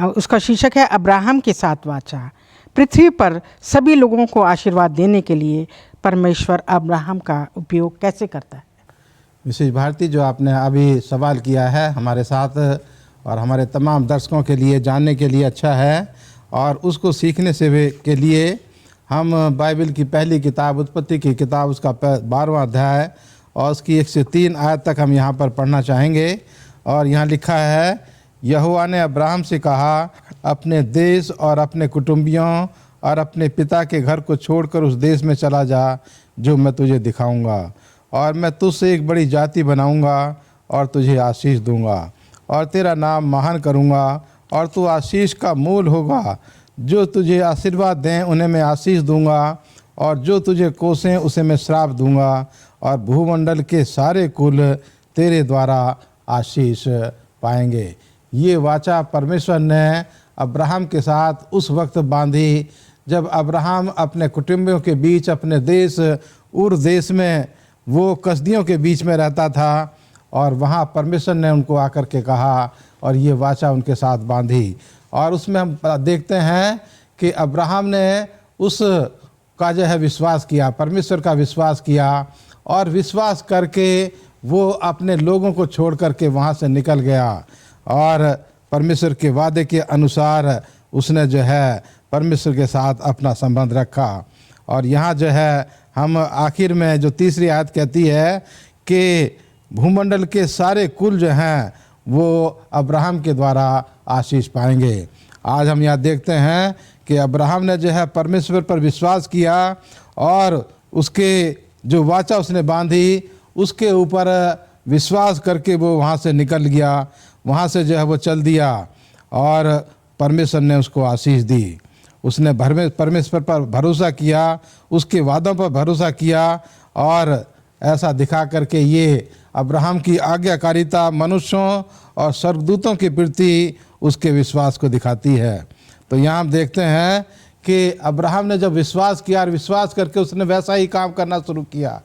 उसका शीर्षक है अब्राहम के साथ वाचा। पृथ्वी पर सभी लोगों को आशीर्वाद देने के लिए परमेश्वर अब्राहम का उपयोग कैसे करता है। मिसेज भारती, जो आपने अभी सवाल किया है हमारे साथ और हमारे तमाम दर्शकों के लिए जानने के लिए अच्छा है, और उसको सीखने से भी के लिए हम बाइबल की पहली किताब, उत्पत्ति की किताब, उसका 12वां अध्याय और उसकी 1 से 3 आयत तक हम यहाँ पर पढ़ना चाहेंगे। और यहाँ लिखा है, यहोवा ने अब्राहम से कहा, अपने देश और अपने कुटुंबियों और अपने पिता के घर को छोड़कर उस देश में चला जा जो मैं तुझे दिखाऊंगा, और मैं तुझसे एक बड़ी जाति बनाऊंगा और तुझे आशीष दूंगा और तेरा नाम महान करूंगा, और तू आशीष का मूल होगा। जो तुझे आशीर्वाद दें उन्हें मैं आशीष दूंगा, और जो तुझे कोसें उसे मैं श्राप दूंगा, और भूमंडल के सारे कुल तेरे द्वारा आशीष पाएंगे। ये वाचा परमेश्वर ने अब्राहम के साथ उस वक्त बांधी जब अब्राहम अपने कुटुंबियों के बीच, अपने देश उर देश में, वो कसदियों के बीच में रहता था, और वहाँ परमेश्वर ने उनको आकर के कहा और ये वाचा उनके साथ बांधी। और उसमें हम देखते हैं कि अब्राहम ने उस का जो है विश्वास किया, परमेश्वर का विश्वास किया, और विश्वास करके वो अपने लोगों को छोड़ करके वहाँ से निकल गया, और परमेश्वर के वादे के अनुसार उसने जो है परमेश्वर के साथ अपना संबंध रखा। और यहाँ जो है हम आखिर में जो तीसरी आयत कहती है कि भूमंडल के सारे कुल जो हैं वो अब्राहम के द्वारा आशीष पाएंगे। आज हम यहाँ देखते हैं कि अब्राहम ने जो है परमेश्वर पर विश्वास किया, और उसके जो वाचा उसने बांधी उसके ऊपर विश्वास करके वो वहाँ से निकल गया, वहाँ से जो है वो चल दिया, और परमेश्वर ने उसको आशीष दी। उसने परमेश्वर पर भरोसा किया, उसके वादों पर भरोसा किया, और ऐसा दिखा करके ये अब्राहम की आज्ञाकारिता मनुष्यों और स्वर्गदूतों के प्रति उसके विश्वास को दिखाती है। तो यहाँ हम देखते हैं कि अब्राहम ने जब विश्वास किया और विश्वास करके उसने वैसा ही काम करना शुरू किया,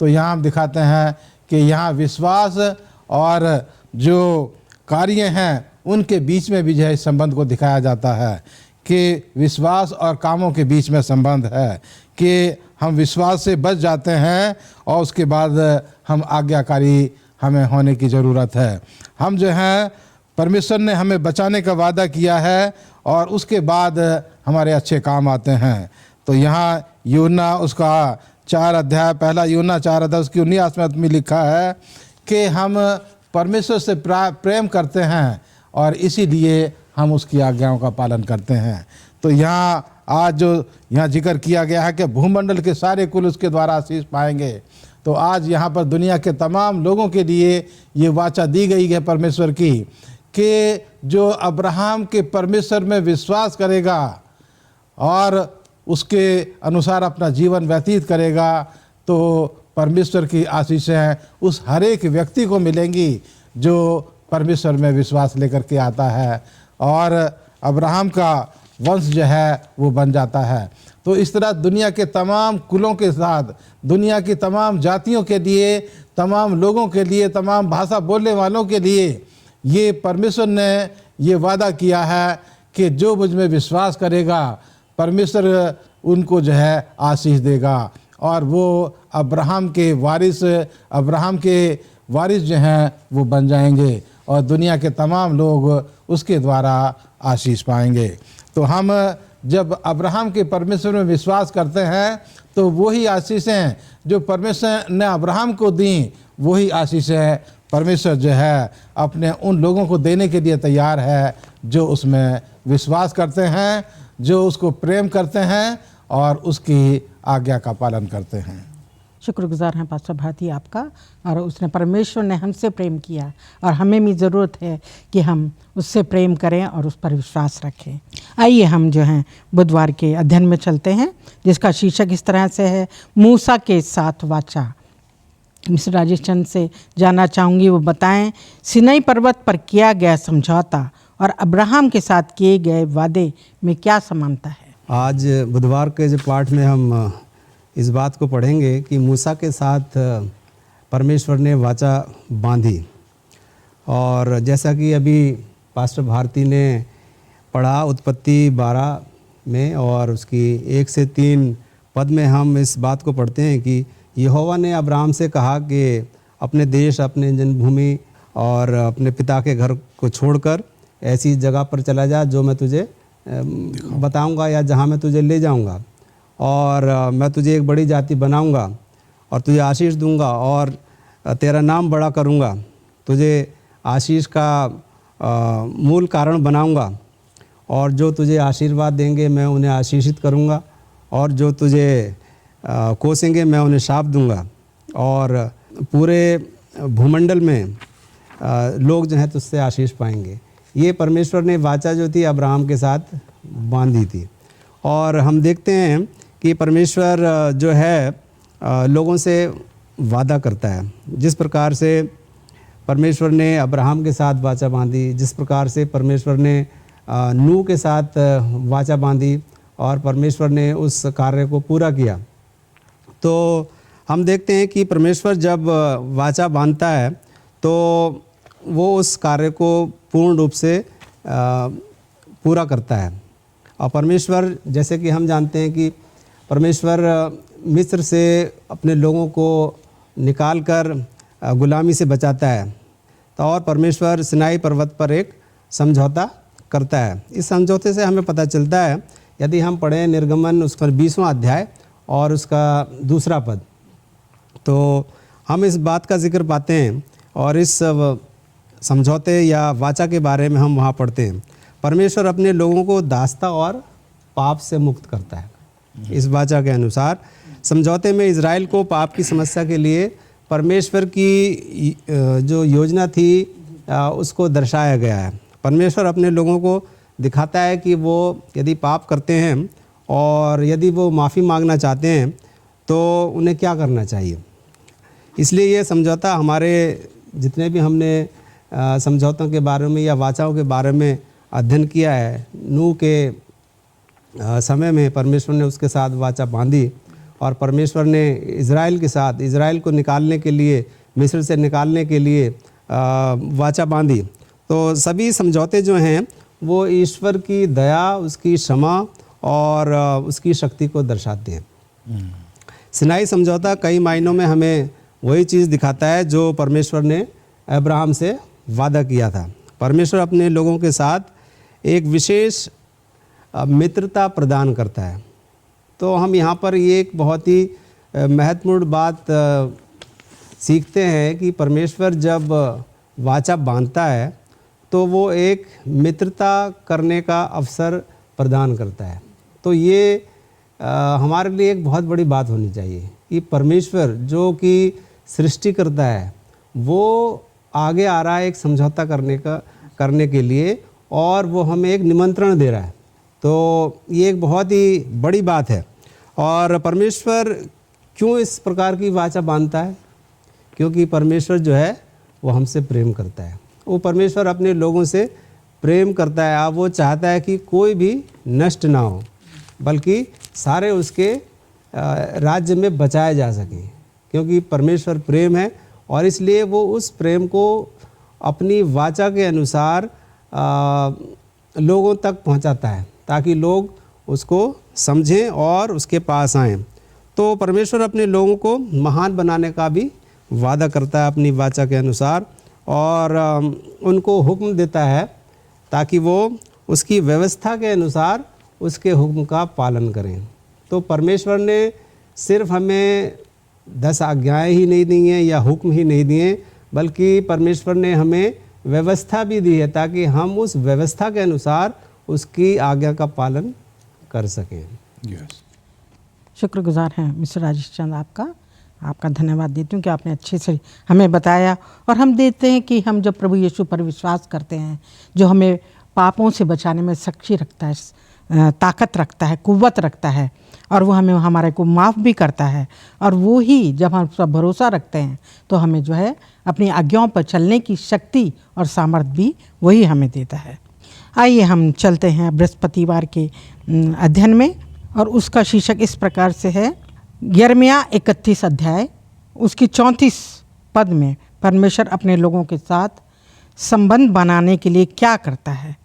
तो यहाँ हम दिखाते हैं कि यहाँ विश्वास और जो कार्य हैं उनके बीच में भी जो है इस संबंध को दिखाया जाता है कि विश्वास और कामों के बीच में संबंध है, कि हम विश्वास से बच जाते हैं और उसके बाद हम आज्ञाकारी हमें होने की ज़रूरत है। हम जो हैं परमेश्वर ने हमें बचाने का वादा किया है, और उसके बाद हमारे अच्छे काम आते हैं। तो यहाँ यूहन्ना उसका 4 अध्याय, पहला यूहन्ना 4 अध्याय उसकी 19 में लिखा है कि हम परमेश्वर से प्रेम करते हैं और इसीलिए हम उसकी आज्ञाओं का पालन करते हैं। तो यहाँ आज जो यहाँ जिक्र किया गया है कि भूमंडल के सारे कुल उसके द्वारा आशीष पाएंगे, तो आज यहाँ पर दुनिया के तमाम लोगों के लिए ये वाचा दी गई है परमेश्वर की कि जो अब्राहम के परमेश्वर में विश्वास करेगा और उसके अनुसार अपना जीवन व्यतीत करेगा, तो परमेश्वर की आशीषें उस हर एक व्यक्ति को मिलेंगी जो परमेश्वर में विश्वास लेकर के आता है, और अब्राहम का वंश जो है वो बन जाता है। तो इस तरह दुनिया के तमाम कुलों के साथ, दुनिया की तमाम जातियों के लिए, तमाम लोगों के लिए, तमाम भाषा बोलने वालों के लिए ये परमेश्वर ने ये वादा किया है कि जो मुझ में विश्वास करेगा, परमेश्वर उनको जो है आशीष देगा और वो अब्राहम के वारिस जो हैं वो बन जाएंगे और दुनिया के तमाम लोग उसके द्वारा आशीष पाएंगे। तो हम जब अब्राहम के परमेश्वर में विश्वास करते हैं तो वही आशीषें जो परमेश्वर ने अब्राहम को दी, वही आशीषें परमेश्वर जो है अपने उन लोगों को देने के लिए तैयार है जो उसमें विश्वास करते हैं, जो उसको प्रेम करते हैं और उसकी आज्ञा का पालन करते हैं। शुक्रगुजार हैं पास्टर भारती आपका। और उसने परमेश्वर ने हमसे प्रेम किया और हमें भी ज़रूरत है कि हम उससे प्रेम करें और उस पर विश्वास रखें। आइए हम जो हैं बुधवार के अध्ययन में चलते हैं, जिसका शीर्षक इस तरह से है, मूसा के साथ वाचा। मिस्टर राजेश चंद से जानना चाहूँगी, वो बताएं सिनाई पर्वत पर किया गया समझौता और अब्राहम के साथ किए गए वादे में क्या समानता है। आज बुधवार के जो पाठ में हम इस बात को पढ़ेंगे कि मूसा के साथ परमेश्वर ने वाचा बांधी। और जैसा कि अभी पास्टर भारती ने पढ़ा उत्पत्ति 12 में और उसकी 1 से 3 पद में हम इस बात को पढ़ते हैं कि यहोवा ने अब्राहम से कहा कि अपने देश, अपने जन्मभूमि और अपने पिता के घर को छोड़कर ऐसी जगह पर चला जा जो मैं तुझे बताऊंगा या जहां मैं तुझे ले जाऊंगा, और मैं तुझे एक बड़ी जाति बनाऊंगा और तुझे आशीष दूंगा और तेरा नाम बड़ा करूंगा, तुझे आशीष का मूल कारण बनाऊंगा, और जो तुझे आशीर्वाद देंगे मैं उन्हें आशीषित करूंगा, और जो तुझे कोसेंगे मैं उन्हें शाप दूंगा, और पूरे भूमंडल में लोग जो हैं तुझसे आशीष पाएंगे। ये परमेश्वर ने वाचा जो थी अब्राहम के साथ बांधी थी। और हम देखते हैं कि परमेश्वर जो है लोगों से वादा करता है। जिस प्रकार से परमेश्वर ने अब्राहम के साथ वाचा बांधी, जिस प्रकार से परमेश्वर ने नूह के साथ वाचा बांधी और परमेश्वर ने उस कार्य को पूरा किया, तो हम देखते हैं कि परमेश्वर जब वाचा बांधता है तो वो उस कार्य को पूर्ण रूप से पूरा करता है। और परमेश्वर, जैसे कि हम जानते हैं कि परमेश्वर मिस्र से अपने लोगों को निकालकर गुलामी से बचाता है, तो और परमेश्वर सिनाई पर्वत पर एक समझौता करता है। इस समझौते से हमें पता चलता है, यदि हम पढ़ें निर्गमन उसका 20वां अध्याय और उसका 2 पद, तो हम इस बात का जिक्र पाते हैं और इस समझौते या वाचा के बारे में हम वहाँ पढ़ते हैं। परमेश्वर अपने लोगों को दास्ता और पाप से मुक्त करता है। इस वाचा के अनुसार समझौते में इज़राइल को पाप की समस्या के लिए परमेश्वर की जो योजना थी उसको दर्शाया गया है। परमेश्वर अपने लोगों को दिखाता है कि वो यदि पाप करते हैं और यदि वो माफ़ी मांगना चाहते हैं तो उन्हें क्या करना चाहिए। इसलिए ये समझौता हमारे जितने भी हमने समझौतों के बारे में या वाचाओं के बारे में अध्ययन किया है, नूह के समय में परमेश्वर ने उसके साथ वाचा बांधी और परमेश्वर ने इज़राइल के साथ, इज़राइल को निकालने के लिए, मिस्र से निकालने के लिए वाचा बांधी। तो सभी समझौते जो हैं वो ईश्वर की दया, उसकी क्षमा और उसकी शक्ति को दर्शाते हैं। सिनाई समझौता कई मायनों में हमें वही चीज़ दिखाता है जो परमेश्वर ने अब्राहम से वादा किया था। परमेश्वर अपने लोगों के साथ एक विशेष मित्रता प्रदान करता है। तो हम यहाँ पर ये एक बहुत ही महत्वपूर्ण बात सीखते हैं कि परमेश्वर जब वाचा बांधता है तो वो एक मित्रता करने का अवसर प्रदान करता है। तो ये हमारे लिए एक बहुत बड़ी बात होनी चाहिए कि परमेश्वर जो कि सृष्टि करता है वो आगे आ रहा है एक समझौता करने के लिए, और वो हमें एक निमंत्रण दे रहा है। तो ये एक बहुत ही बड़ी बात है। और परमेश्वर क्यों इस प्रकार की वाचा बांधता है? क्योंकि परमेश्वर जो है वो हमसे प्रेम करता है। वो परमेश्वर अपने लोगों से प्रेम करता है। अब वो चाहता है कि कोई भी नष्ट ना हो, बल्कि सारे उसके राज्य में बचाए जा सकें, क्योंकि परमेश्वर प्रेम है। और इसलिए वो उस प्रेम को अपनी वाचा के अनुसार लोगों तक पहुंचाता है ताकि लोग उसको समझें और उसके पास आएं। तो परमेश्वर अपने लोगों को महान बनाने का भी वादा करता है अपनी वाचा के अनुसार, और उनको हुक्म देता है ताकि वो उसकी व्यवस्था के अनुसार उसके हुक्म का पालन करें। तो परमेश्वर ने सिर्फ हमें 10 आज्ञाएं ही नहीं दी हैं या हुक्म ही नहीं दिए, बल्कि परमेश्वर ने हमें व्यवस्था भी दी है ताकि हम उस व्यवस्था के अनुसार उसकी आज्ञा का पालन कर सकें। शुक्रगुजार हैं मिस्टर राजेश चंद आपका धन्यवाद देती हूँ कि आपने अच्छे से हमें बताया। और हम देखते हैं कि हम जब प्रभु यीशु पर विश्वास करते हैं, जो हमें पापों से बचाने में शक्ति रखता है, ताकत रखता है, कुव्वत रखता है, और वो हमें हमारे को माफ़ भी करता है, और वो ही जब हम सब भरोसा रखते हैं तो हमें जो है अपनी आज्ञाओं पर चलने की शक्ति और सामर्थ्य भी वही हमें देता है। आइए हम चलते हैं बृहस्पतिवार के अध्ययन में, और उसका शीर्षक इस प्रकार से है, यिर्मयाह 31 अध्याय उसकी 34 पद में परमेश्वर अपने लोगों के साथ संबंध बनाने के लिए क्या करता है।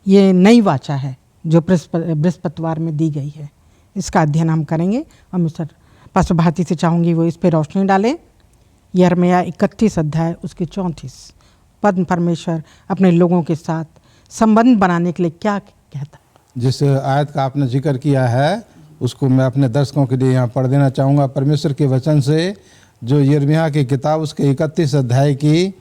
ये नई वाचा है जो बृहस्पतिवार में दी गई है। इसका अध्ययन हम करेंगे और मिस्टर पास्टर भारती से चाहूँगी वो इस पर रोशनी डालें। यिर्मयाह 31 अध्याय उसके 34 पद परमेश्वर अपने लोगों के साथ संबंध बनाने के लिए क्या कहता है। जिस आयत का आपने जिक्र किया है उसको मैं अपने दर्शकों के लिए यहाँ पढ़ देना चाहूँगा। परमेश्वर के वचन से जो यिर्मयाह की किताब उसके 31 अध्याय की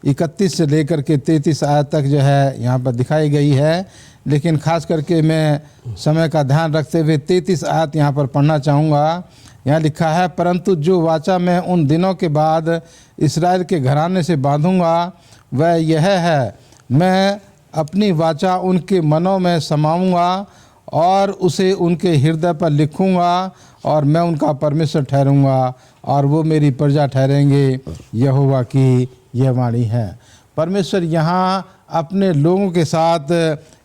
31 से लेकर के 33 आयत तक जो है यहाँ पर दिखाई गई है, लेकिन खास करके मैं समय का ध्यान रखते हुए 33 आयत यहाँ पर पढ़ना चाहूँगा। यहाँ लिखा है, परंतु जो वाचा मैं उन दिनों के बाद इस्राएल के घराने से बांधूँगा वह यह है, मैं अपनी वाचा उनके मनों में समाऊँगा और उसे उनके हृदय पर लिखूँगा, और मैं उनका परमेश्वर ठहरूँगा और वो मेरी प्रजा ठहरेंगे। यहोवा की यह वाणी है। परमेश्वर यहाँ अपने लोगों के साथ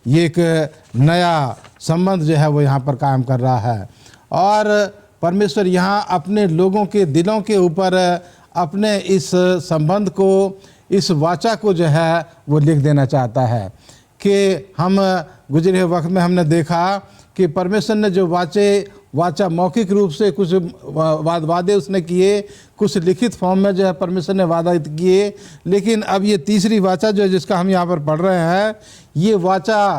ये एक नया संबंध जो है वो यहाँ पर कायम कर रहा है, और परमेश्वर यहाँ अपने लोगों के दिलों के ऊपर अपने इस संबंध को, इस वाचा को जो है वो लिख देना चाहता है। कि हम गुजरे वक्त में हमने देखा कि परमेश्वर ने जो वाचा मौखिक रूप से कुछ वादे उसने किए, कुछ लिखित फॉर्म में जो है परमेश्वर ने वादा किए, लेकिन अब ये तीसरी वाचा जो है जिसका हम यहाँ पर पढ़ रहे हैं, ये वाचा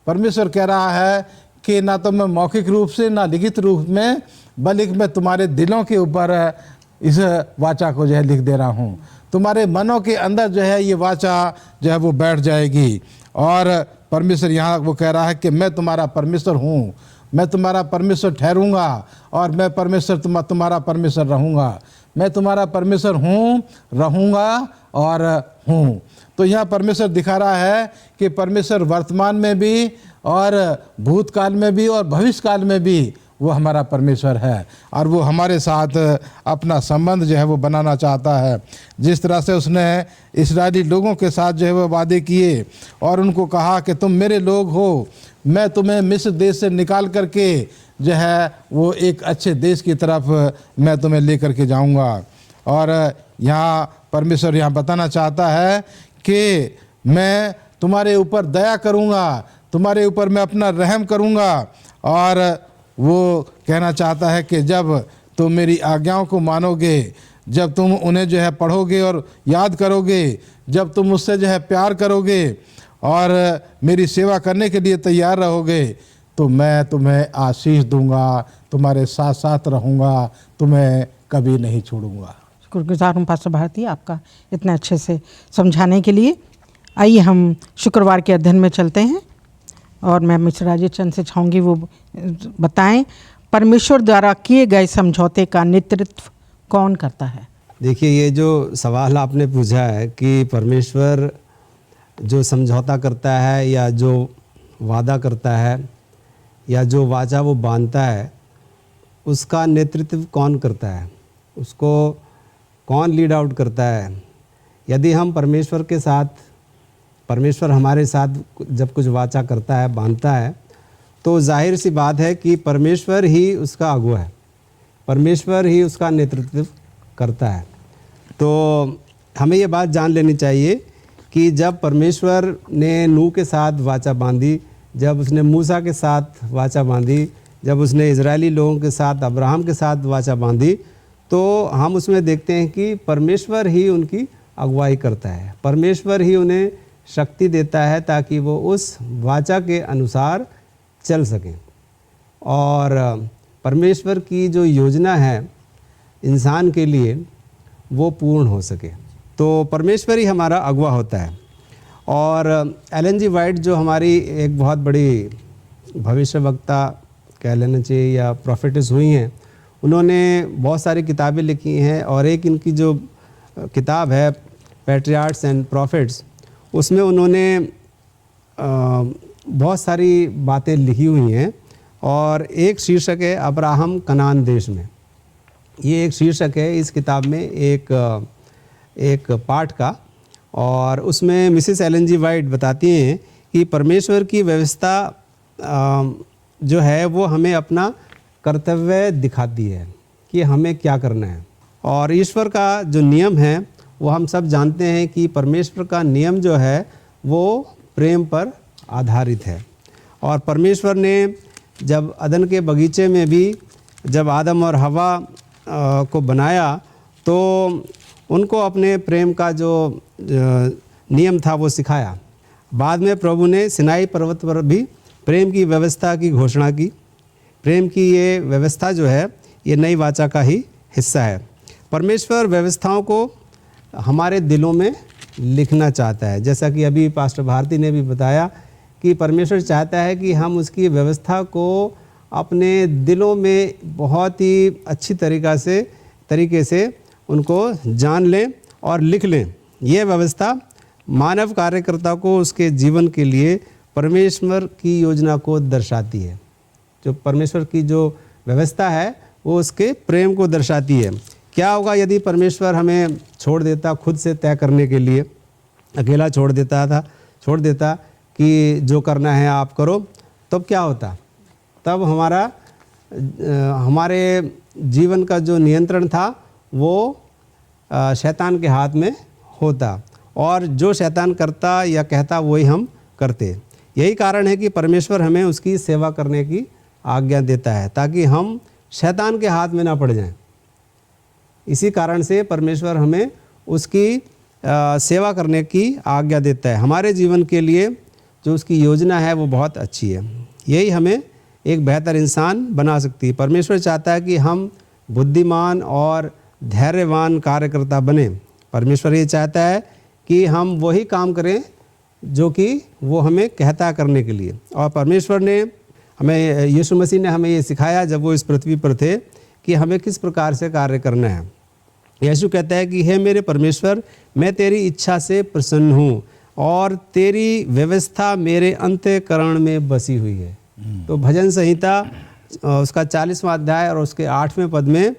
परमेश्वर कह रहा है कि ना तो मैं मौखिक रूप से ना लिखित रूप में, बल्कि मैं तुम्हारे दिलों के ऊपर इस वाचा को जो है लिख दे रहा हूँ। तुम्हारे मनों के अंदर जो है ये वाचा जो है वो बैठ जाएगी। और परमेश्वर यहाँ वो कह रहा है कि मैं तुम्हारा परमेश्वर हूँ, मैं तुम्हारा परमेश्वर ठहरूँगा और मैं परमेश्वर तुम्हारा परमेश्वर रहूँगा। मैं तुम्हारा परमेश्वर हूँ, रहूँगा और हूँ। तो यहाँ परमेश्वर दिखा रहा है कि परमेश्वर वर्तमान में भी और भूतकाल में भी और भविष्यकाल में भी वो हमारा परमेश्वर है, और वो हमारे साथ अपना संबंध जो है वो बनाना चाहता है। जिस तरह से उसने इस्राएली लोगों के साथ जो है वो वादे किए और उनको कहा कि तुम मेरे लोग हो, मैं तुम्हें मिस्र देश से निकाल करके जो है वो एक अच्छे देश की तरफ मैं तुम्हें लेकर के जाऊंगा। और यहाँ परमेश्वर यहाँ बताना चाहता है कि मैं तुम्हारे ऊपर दया करूँगा, तुम्हारे ऊपर मैं अपना रहम करूँगा, और वो कहना चाहता है कि जब तुम मेरी आज्ञाओं को मानोगे, जब तुम उन्हें जो है पढ़ोगे और याद करोगे, जब तुम मुझसे जो है प्यार करोगे और मेरी सेवा करने के लिए तैयार रहोगे, तो मैं तुम्हें आशीष दूंगा, तुम्हारे साथ साथ रहूँगा, तुम्हें कभी नहीं छोड़ूंगा। शुक्रगुजार हूँ पास्टर भारती आपका इतने अच्छे से समझाने के लिए। आइए हम शुक्रवार के अध्ययन में चलते हैं, और मैं मिस्टर राजेश चंद से चाहूँगी वो बताएं परमेश्वर द्वारा किए गए समझौते का नेतृत्व कौन करता है। देखिए, ये जो सवाल आपने पूछा है कि परमेश्वर जो समझौता करता है या जो वादा करता है या जो वाचा वो बांधता है, उसका नेतृत्व कौन करता है, उसको कौन लीड आउट करता है। यदि हम परमेश्वर के साथ, परमेश्वर हमारे साथ जब कुछ वाचा करता है, बांधता है, तो जाहिर सी बात है कि परमेश्वर ही उसका अगुवा है, परमेश्वर ही उसका नेतृत्व करता है। तो हमें ये बात जान लेनी चाहिए कि जब परमेश्वर ने नूह के साथ वाचा बांधी, जब उसने मूसा के साथ वाचा बांधी, जब उसने इजरायली लोगों के साथ, अब्राहम के साथ वाचा बांधी, तो हम उसमें देखते हैं कि परमेश्वर ही उनकी अगुवाई करता है, परमेश्वर ही उन्हें शक्ति देता है ताकि वो उस वाचा के अनुसार चल सकें। और परमेश्वर की जो योजना है इंसान के लिए वो पूर्ण हो सके, तो परमेश्वर ही हमारा अगुवा होता है। और एलन जी वाइट जो हमारी एक बहुत बड़ी भविष्यवक्ता कह लेना चाहिए या प्रोफेटिस हुई हैं, उन्होंने बहुत सारी किताबें लिखी हैं और एक इनकी जो किताब है पैट्रियार्क्स एंड प्रॉफिट्स, उसमें उन्होंने बहुत सारी बातें लिखी हुई हैं और एक शीर्षक है अब्राहम कनान देश में। ये एक शीर्षक है इस किताब में एक पाठ का, और उसमें मिसेस एलन जी वाइट बताती हैं कि परमेश्वर की व्यवस्था जो है वो हमें अपना कर्तव्य दिखाती है कि हमें क्या करना है। और ईश्वर का जो नियम है वो हम सब जानते हैं कि परमेश्वर का नियम जो है वो प्रेम पर आधारित है। और परमेश्वर ने जब अदन के बगीचे में भी जब आदम और हवा को बनाया तो उनको अपने प्रेम का जो नियम था वो सिखाया। बाद में प्रभु ने सिनाई पर्वत पर भी प्रेम की व्यवस्था की घोषणा की। प्रेम की ये व्यवस्था जो है ये नई वाचा का ही हिस्सा है। परमेश्वर व्यवस्थाओं को हमारे दिलों में लिखना चाहता है, जैसा कि अभी पास्टर भारती ने भी बताया कि परमेश्वर चाहता है कि हम उसकी व्यवस्था को अपने दिलों में बहुत ही अच्छी तरीके से उनको जान लें और लिख लें। यह व्यवस्था मानव कार्यकर्ता को उसके जीवन के लिए परमेश्वर की योजना को दर्शाती है। जो परमेश्वर की जो व्यवस्था है वो उसके प्रेम को दर्शाती है। क्या होगा यदि परमेश्वर हमें छोड़ देता खुद से तय करने के लिए, अकेला छोड़ देता कि जो करना है आप करो, तब क्या होता? तब हमारे जीवन का जो नियंत्रण था वो शैतान के हाथ में होता और जो शैतान करता या कहता वही हम करते। यही कारण है कि परमेश्वर हमें उसकी सेवा करने की आज्ञा देता है ताकि हम शैतान के हाथ में ना पड़ जाएं। इसी कारण से परमेश्वर हमें उसकी सेवा करने की आज्ञा देता है। हमारे जीवन के लिए जो उसकी योजना है वो बहुत अच्छी है। यही हमें एक बेहतर इंसान बना सकती है। परमेश्वर चाहता है कि हम बुद्धिमान और धैर्यवान कार्यकर्ता बने। परमेश्वर ये चाहता है कि हम वही काम करें जो कि वो हमें कहता करने के लिए। और परमेश्वर ने हमें, यीशु मसीह ने हमें ये सिखाया जब वो इस पृथ्वी पर थे कि हमें किस प्रकार से कार्य करना है। यीशु कहता है कि हे मेरे परमेश्वर, मैं तेरी इच्छा से प्रसन्न हूँ और तेरी व्यवस्था मेरे अंतःकरण में बसी हुई है। तो भजन संहिता उसका 40वां अध्याय और उसके 8वें पद में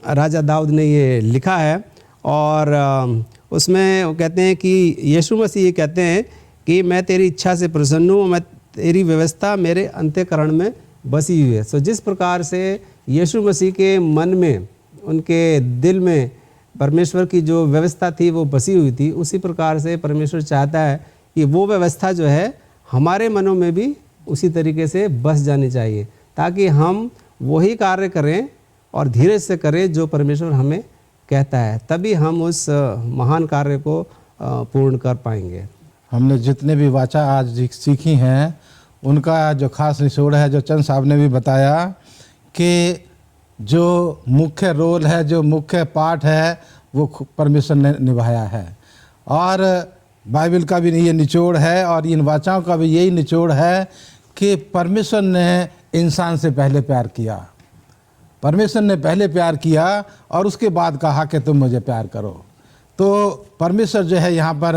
राजा दाऊद ने ये लिखा है। और उसमें वो कहते हैं कि यीशु मसीह ये कहते हैं कि मैं तेरी इच्छा से प्रसन्न हूँ, मैं तेरी व्यवस्था मेरे अंतःकरण में बसी हुई है। सो जिस प्रकार से यीशु मसीह के मन में, उनके दिल में परमेश्वर की जो व्यवस्था थी वो बसी हुई थी, उसी प्रकार से परमेश्वर चाहता है कि वो व्यवस्था जो है हमारे मनों में भी उसी तरीके से बस जानी चाहिए ताकि हम वही कार्य करें और धीरे से करें जो परमेश्वर हमें कहता है। तभी हम उस महान कार्य को पूर्ण कर पाएंगे। हमने जितने भी वाचा आज सीखी हैं उनका जो खास निचोड़ है, जो चंद साहब ने भी बताया कि जो मुख्य रोल है, जो मुख्य पार्ट है वो परमेश्वर ने निभाया है। और बाइबल का भी ये निचोड़ है और इन वाचाओं का भी यही निचोड़ है कि परमेश्वर ने इंसान से पहले प्यार किया। परमेश्वर ने पहले प्यार किया और उसके बाद कहा कि तुम मुझे प्यार करो। तो परमेश्वर जो है यहाँ पर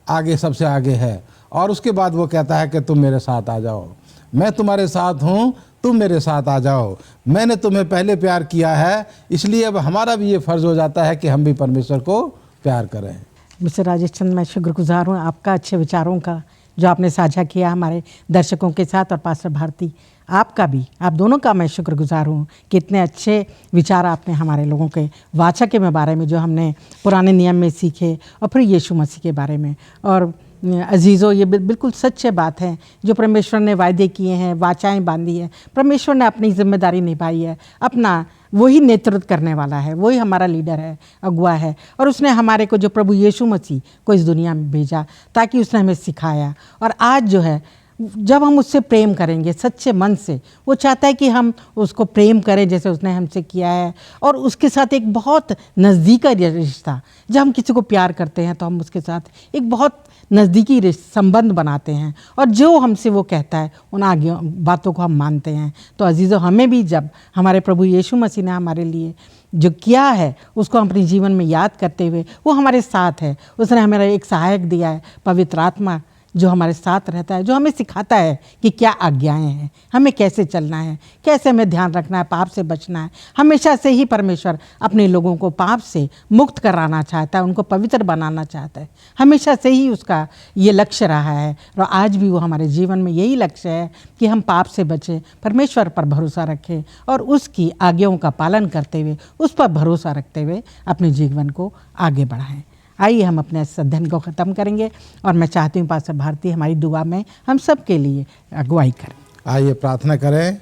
आगे, सबसे आगे है। और उसके बाद वो कहता है कि तुम मेरे साथ आ जाओ, मैं तुम्हारे साथ हूँ, तुम मेरे साथ आ जाओ। मैंने तुम्हें पहले प्यार किया है, इसलिए अब हमारा भी ये फ़र्ज़ हो जाता है कि हम भी परमेश्वर को प्यार करें। मिस्टर राजेश चंद, मैं शुक्रगुजार हूँ आपका अच्छे विचारों का जो आपने साझा किया हमारे दर्शकों के साथ, और पास्टर भारती आपका भी, आप दोनों का मैं शुक्रगुजार हूँ कि इतने अच्छे विचार आपने हमारे लोगों के वाचा के बारे में जो हमने पुराने नियम में सीखे और फिर यीशु मसीह के बारे में। और अजीज़ों, ये बिल्कुल सच्चे बात है। जो परमेश्वर ने वायदे किए हैं, वाचाएं बांधी है, परमेश्वर ने अपनी जिम्मेदारी निभाई है। अपना वही नेतृत्व करने वाला है, वही हमारा लीडर है, अगुआ है। और उसने हमारे को, जो प्रभु यीशु मसीह को इस दुनिया में भेजा, ताकि उसने हमें सिखाया। और आज जो है, जब हम उससे प्रेम करेंगे सच्चे मन से, वो चाहता है कि हम उसको प्रेम करें जैसे उसने हमसे किया है। और उसके साथ एक बहुत नज़दीक रिश्ता, जब हम किसी को प्यार करते हैं तो हम उसके साथ एक बहुत नज़दीकी संबंध बनाते हैं। और जो हमसे वो कहता है, उन आगे बातों को हम मानते हैं। तो अजीज़ों, हमें भी जब हमारे प्रभु यीशु मसीह ने हमारे लिए जो किया है, उसको हम अपने जीवन में याद करते हुए, वो हमारे साथ है। उसने हमें एक सहायक दिया है, पवित्र आत्मा, जो हमारे साथ रहता है, जो हमें सिखाता है कि क्या आज्ञाएं हैं, हमें कैसे चलना है, कैसे हमें ध्यान रखना है, पाप से बचना है। हमेशा से ही परमेश्वर अपने लोगों को पाप से मुक्त कराना चाहता है, उनको पवित्र बनाना चाहता है। हमेशा से ही उसका ये लक्ष्य रहा है, और आज भी वो हमारे जीवन में यही लक्ष्य है कि हम पाप से बचें, परमेश्वर पर भरोसा रखें और उसकी आज्ञाओं का पालन करते हुए, उस पर भरोसा रखते हुए अपने जीवन को आगे बढ़ाएं। आइए हम अपने इस अध्ययन को ख़त्म करेंगे, और मैं चाहती हूँ पास्टर भारती हमारी दुआ में हम सब के लिए अगुवाई करें। आइए प्रार्थना करें।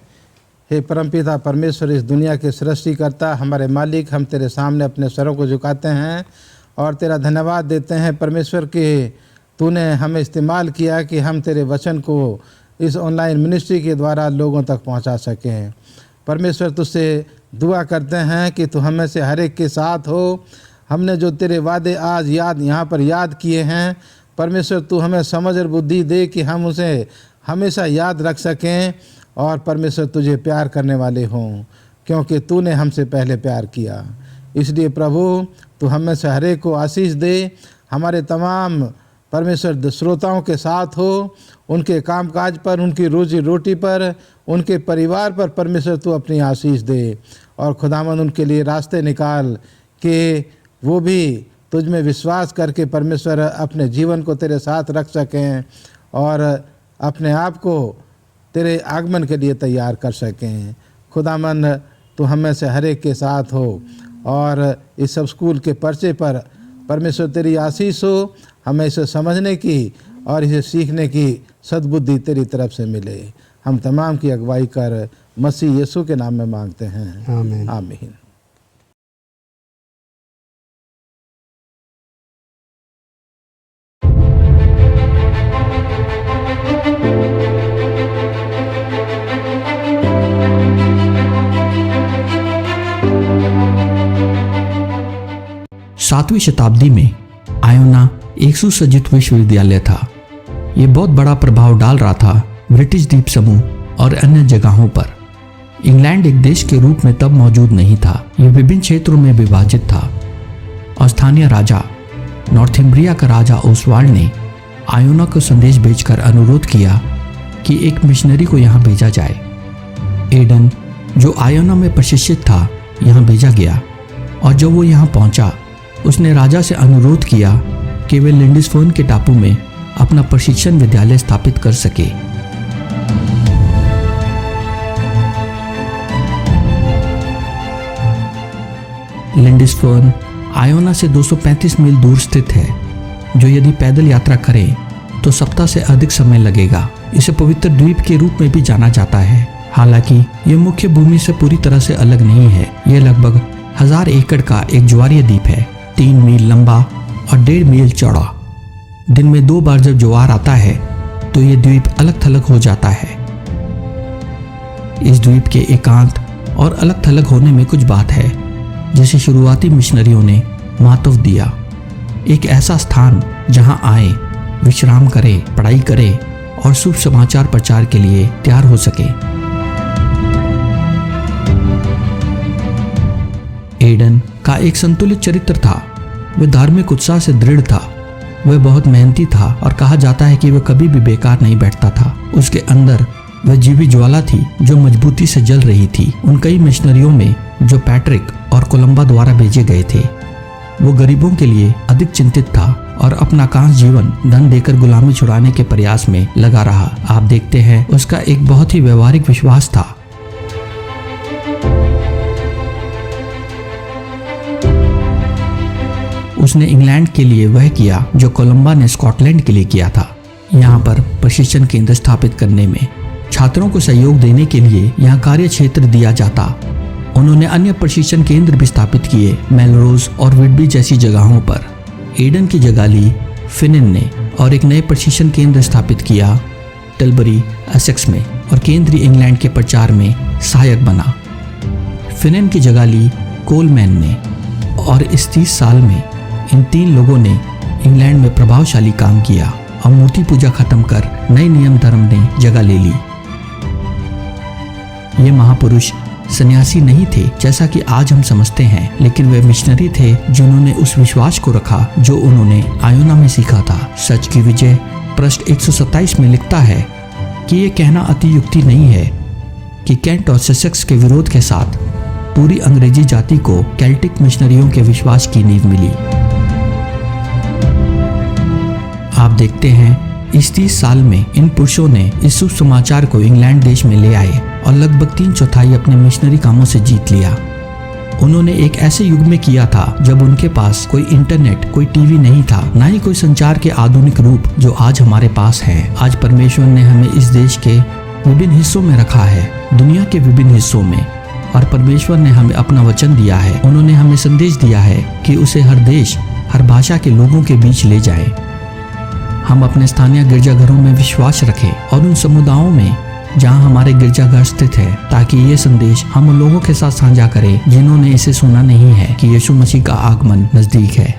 हे परमपिता परमेश्वर, इस दुनिया के सृष्टिकर्ता, हमारे मालिक, हम तेरे सामने अपने सरों को झुकाते हैं और तेरा धन्यवाद देते हैं परमेश्वर कि तूने हमें इस्तेमाल किया कि हम तेरे वचन को इस ऑनलाइन मिनिस्ट्री के द्वारा लोगों तक पहुंचा सकें। परमेश्वर, तुझसे दुआ करते हैं कि तू हमें से हर एक के साथ हो। हमने जो तेरे वादे आज यहाँ पर याद किए हैं, परमेश्वर तू हमें समझ और बुद्धि दे कि हम उसे हमेशा याद रख सकें, और परमेश्वर तुझे प्यार करने वाले हों, क्योंकि तूने हमसे पहले प्यार किया। इसलिए प्रभु, तू हमें से हर एक को आशीष दे। हमारे तमाम परमेश्वर श्रोताओं के साथ हो, उनके कामकाज पर, उनकी रोजी रोटी पर, उनके परिवार पर परमेश्वर तू अपनी आशीष दे। और खुदावंद, उनके लिए रास्ते निकाल कि वो भी तुझ में विश्वास करके परमेश्वर अपने जीवन को तेरे साथ रख सकें और अपने आप को तेरे आगमन के लिए तैयार कर सकें। खुदामंद, तू हमें से हर एक के साथ हो, और इस सब स्कूल के पर्चे पर परमेश्वर तेरी आशीष हो। हमें इसे समझने की और इसे सीखने की सद्बुद्धि तेरी तरफ से मिले। हम तमाम की अगुवाई कर मसीह यीशु के नाम में मांगते हैं, आमीन। आमीन। सातवीं शताब्दी में आयोना एक सुसज्जित विश्वविद्यालय था। ये बहुत बड़ा प्रभाव डाल रहा था ब्रिटिश द्वीप समूह और अन्य जगहों पर। इंग्लैंड एक देश के रूप में तब मौजूद नहीं था, ये विभिन्न क्षेत्रों में विभाजित था। और स्थानीय राजा नॉर्थम्ब्रिया का राजा ओसवाल्ड ने आयोना को संदेश भेजकर अनुरोध किया कि एक मिशनरी को यहाँ भेजा जाए। एडन, जो आयोना में प्रशिक्षित था, यहाँ भेजा गया, और जब वो यहाँ पहुँचा, उसने राजा से अनुरोध किया कि वे लिंडिस्फर्न के टापू में अपना प्रशिक्षण विद्यालय स्थापित कर सके। लिंडिस्फर्न आयोना से 235 मील दूर स्थित है, जो यदि पैदल यात्रा करें तो सप्ताह से अधिक समय लगेगा। इसे पवित्र द्वीप के रूप में भी जाना जाता है। हालांकि यह मुख्य भूमि से पूरी तरह से अलग नहीं है। यह लगभग 1000 एकड़ का एक ज्वारीय द्वीप है, 3 मील लंबा और 1.5 मील चौड़ा। दिन में 2 बार जब ज्वार आता है तो ये द्वीप अलग थलग हो जाता है। इस द्वीप के एकांत और अलग थलग होने में कुछ बात है जिसे शुरुआती मिशनरियों ने महत्व दिया। एक ऐसा स्थान जहां आए, विश्राम करें, पढ़ाई करें और शुभ समाचार प्रचार के लिए तैयार हो सके। एडन का एक संतुलित चरित्र था। वह धार्मिक उत्साह से दृढ़ था। वह बहुत मेहनती था और कहा जाता है कि वह कभी भी बेकार नहीं बैठता था। उसके अंदर वह जीवी ज्वाला थी जो मजबूती से जल रही थी। उन कई मिशनरियों में जो पैट्रिक और कोलंबा द्वारा भेजे गए थे, वो गरीबों के लिए अधिक चिंतित था और अपना कांस जीवन धन देकर गुलामी छुड़ाने के प्रयास में लगा रहा। आप देखते हैं उसका एक बहुत ही व्यवहारिक विश्वास था। उसने इंग्लैंड के लिए वह किया जो कोलंबा ने स्कॉटलैंड के लिए किया था। यहाँ पर प्रशिक्षण केंद्र स्थापित करने में छात्रों को सहयोग देने के लिए यहाँ कार्य क्षेत्र दिया जाता। उन्होंने अन्य प्रशिक्षण केंद्र भी स्थापित किए मेलरोज और विडबी जैसी जगहों पर। एडन की जगह ली फिनिन ने और एक नए प्रशिक्षण केंद्र स्थापित किया टिलबरी एसेक्स में और केंद्रीय इंग्लैंड के प्रचार में सहायक बना। फिनिन की जगह ली कोलमैन ने और इस 30 साल में इन 3 लोगों ने इंग्लैंड में प्रभावशाली काम किया और मूर्ति पूजा खत्म कर नए नियम धर्म ने जगह ले ली। ये महापुरुष सन्यासी नहीं थे जैसा कि आज हम समझते हैं, लेकिन वे मिशनरी थे जिन्होंने उस विश्वास को रखा जो उन्होंने आयोना में सीखा था। सच की विजय पृष्ठ 127 में लिखता है कि ये कहना अतियुक्ति नहीं है कि केंट और ससेक्स के विरोध के साथ पूरी अंग्रेजी जाति को केल्टिक मिशनरियों के विश्वास की नींव मिली। आप देखते हैं इस 30 साल में इन पुरुषों ने इस शुभ समाचार को इंग्लैंड देश में ले आए और लगभग 3/4 अपने मिशनरी कामों से जीत लिया। उन्होंने एक ऐसे युग में किया था जब उनके पास कोई इंटरनेट, कोई टीवी नहीं था, ना ही कोई संचार के आधुनिक रूप जो आज हमारे पास है। आज परमेश्वर ने हमें इस देश के विभिन्न हिस्सों में रखा है, दुनिया के विभिन्न हिस्सों में, और परमेश्वर ने हमें अपना वचन दिया है। उन्होंने हमें संदेश दिया है कि उसे हर देश, हर भाषा के लोगों के बीच ले जाएं। हम अपने स्थानीय गिरजाघरों में विश्वास रखें और उन समुदायों में जहां हमारे गिरजाघर स्थित है, ताकि ये संदेश हम उन लोगों के साथ साझा करें जिन्होंने इसे सुना नहीं है कि यीशु मसीह का आगमन नजदीक है।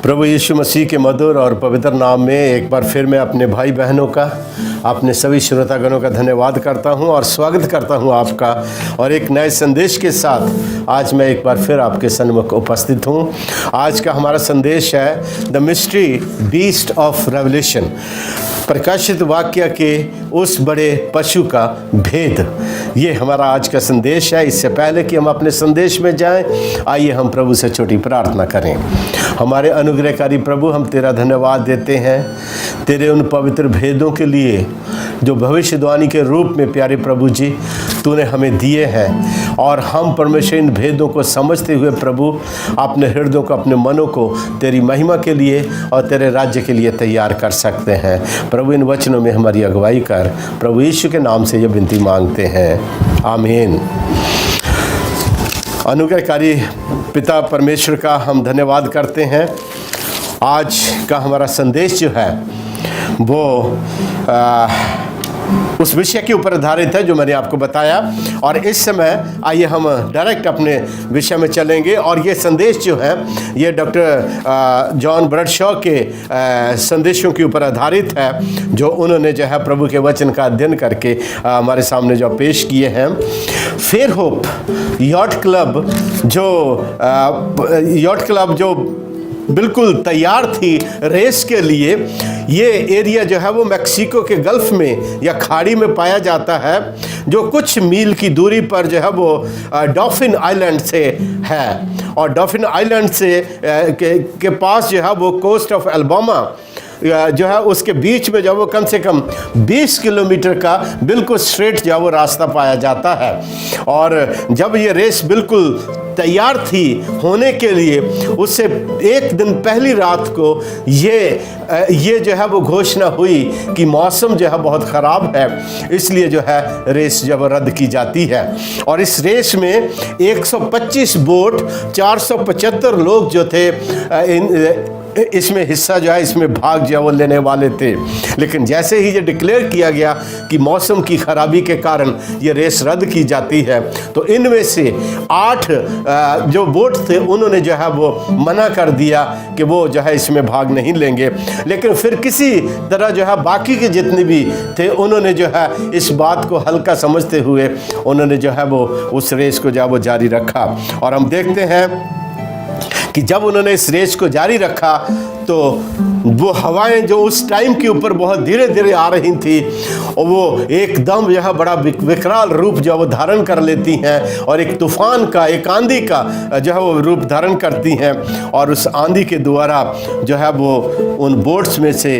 प्रभु यीशु मसीह के मधुर और पवित्र नाम में एक बार फिर मैं अपने भाई बहनों का, अपने सभी श्रोतागणों का धन्यवाद करता हूं और स्वागत करता हूं आपका। और एक नए संदेश के साथ आज मैं एक बार फिर आपके सन्मुख उपस्थित हूं। आज का हमारा संदेश है the mystery beast of revelation, प्रकाशित वाक्य के उस बड़े पशु का भेद। ये हमारा आज का संदेश है। इससे पहले कि हम अपने संदेश में जाएं, आइए हम प्रभु से छोटी प्रार्थना करें। हमारे अनुग्रहकारी प्रभु, हम तेरा धन्यवाद देते हैं तेरे उन पवित्र भेदों के लिए जो भविष्यवाणी के रूप में प्यारे प्रभु जी तूने हमें दिए हैं। और हम परमेश्वर इन भेदों को समझते हुए प्रभु अपने हृदयों को, अपने मनों को तेरी महिमा के लिए और तेरे राज्य के लिए तैयार कर सकते हैं। प्रभु इन वचनों में हमारी अगुवाई कर, प्रभु यीशु के नाम से ये विनती मांगते हैं, आमीन। अनुग्रहकारी पिता परमेश्वर का हम धन्यवाद करते हैं। आज का हमारा संदेश जो है वो उस विषय के ऊपर आधारित है जो मैंने आपको बताया। और इस समय आइए हम डायरेक्ट अपने विषय में चलेंगे। और ये संदेश जो है ये डॉक्टर जॉन ब्रडशॉ के संदेशों के ऊपर आधारित है जो उन्होंने जो है प्रभु के वचन का अध्ययन करके हमारे सामने जो पेश किए हैं। फेयर होप यॉट क्लब जो बिल्कुल तैयार थी रेस के लिए। ये एरिया जो है वो मैक्सिको के गल्फ में या खाड़ी में पाया जाता है, जो कुछ मील की दूरी पर जो है वो डॉल्फिन आइलैंड से है। और डॉल्फिन आइलैंड से के पास जो है वो कोस्ट ऑफ अल्बामा जो है उसके बीच में जो वो कम से कम 20 किलोमीटर का बिल्कुल स्ट्रेट जो है वो रास्ता पाया जाता है। और जब ये रेस बिल्कुल तैयार थी होने के लिए, उससे एक दिन पहली रात को ये जो है वो घोषणा हुई कि मौसम जो है बहुत ख़राब है, इसलिए जो है रेस जब रद्द की जाती है। और इस रेस में 125 बोट, 475 लोग जो थे इसमें हिस्सा जो है इसमें भाग जो है वो लेने वाले थे। लेकिन जैसे ही ये डिक्लेयर किया गया कि मौसम की खराबी के कारण ये रेस रद्द की जाती है, तो इनमें से 8 जो बोट थे उन्होंने जो है वो मना कर दिया कि वो जो है इसमें भाग नहीं लेंगे। लेकिन फिर किसी तरह जो है बाकी के जितने भी थे उन्होंने जो है इस बात को हल्का समझते हुए उन्होंने जो है वो उस रेस को जो है वो जारी रखा। और हम देखते हैं कि जब उन्होंने इस रेस को जारी रखा तो वो हवाएं जो उस टाइम के ऊपर बहुत धीरे धीरे आ रही थी, और वो एकदम जो है बड़ा विकराल रूप जो है वो धारण कर लेती हैं और एक तूफान का, एक आंधी का जो है वो रूप धारण करती हैं। और उस आंधी के द्वारा जो है वो उन बोट्स में से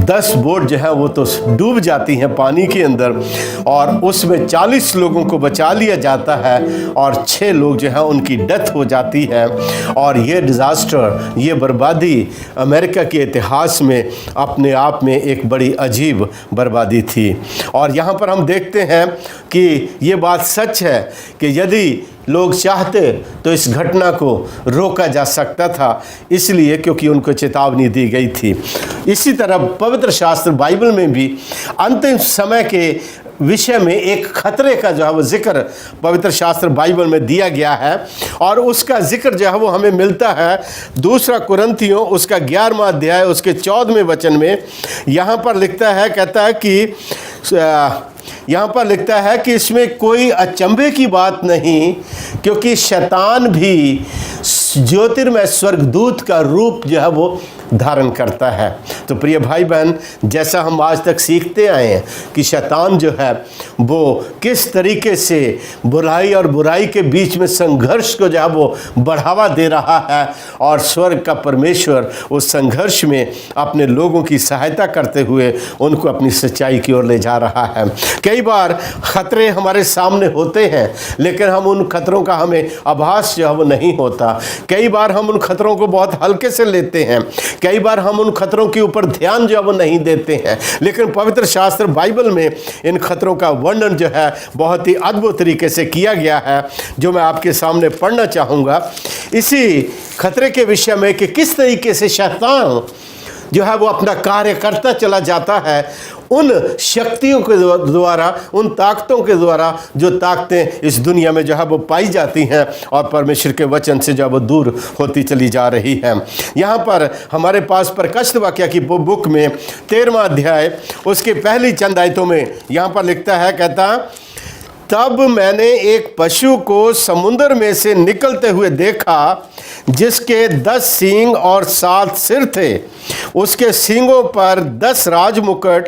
10 बोट जो है वो तो डूब जाती हैं पानी के अंदर, और उसमें 40 लोगों को बचा लिया जाता है और 6 लोग जो है उनकी डेथ हो जाती है। और ये डिज़ास्टर, ये बर्बादी अमेरिका के इतिहास में अपने आप में एक बड़ी अजीब बर्बादी थी। और यहाँ पर हम देखते हैं कि ये बात सच है कि यदि लोग चाहते तो इस घटना को रोका जा सकता था, इसलिए क्योंकि उनको चेतावनी दी गई थी। इसी तरह पवित्र शास्त्र बाइबल में भी अंतिम समय के विषय में एक खतरे का जो है वो जिक्र पवित्र शास्त्र बाइबल में दिया गया है। और उसका जिक्र जो है वो हमें मिलता है 2 कुरिन्थियों उसका 11वां अध्याय उसके 14वें वचन में। यहाँ पर लिखता है, कहता है कि यहाँ पर लिखता है कि इसमें कोई अचंभे की बात नहीं, क्योंकि शैतान भी ज्योतिर्मय स्वर्गदूत का रूप जो है वो धारण करता है। तो प्रिय भाई बहन, जैसा हम आज तक सीखते आए हैं कि शैतान जो है वो किस तरीके से बुराई और बुराई के बीच में संघर्ष को जो है वो बढ़ावा दे रहा है, और स्वर्ग का परमेश्वर उस संघर्ष में अपने लोगों की सहायता करते हुए उनको अपनी सच्चाई की ओर ले जा रहा है। कई बार खतरे हमारे सामने होते हैं, लेकिन हम उन खतरों का हमें आभास जो है वो नहीं होता। कई बार हम उन खतरों को बहुत हल्के से लेते हैं, कई बार हम उन खतरों के ऊपर ध्यान जो है वो नहीं देते हैं। लेकिन पवित्र शास्त्र बाइबल में इन खतरों का वर्णन जो है बहुत ही अद्भुत तरीके से किया गया है, जो मैं आपके सामने पढ़ना चाहूँगा इसी खतरे के विषय में कि किस तरीके से शैतान जो है वो अपना कार्य करता चला जाता है उन शक्तियों के द्वारा, उन ताकतों के द्वारा जो ताकतें इस दुनिया में जो है वो पाई जाती हैं और परमेश्वर के वचन से जो है वो दूर होती चली जा रही है। यहाँ पर हमारे पास प्रकाशित वाक्य की बुक में 13वां अध्याय उसके पहली चंद आयतों में यहाँ पर लिखता है, कहता, तब मैंने एक पशु को समुद्र में से निकलते हुए देखा जिसके 10 सींग और 7 सिर थे। उसके सींगों पर 10 राजमुकुट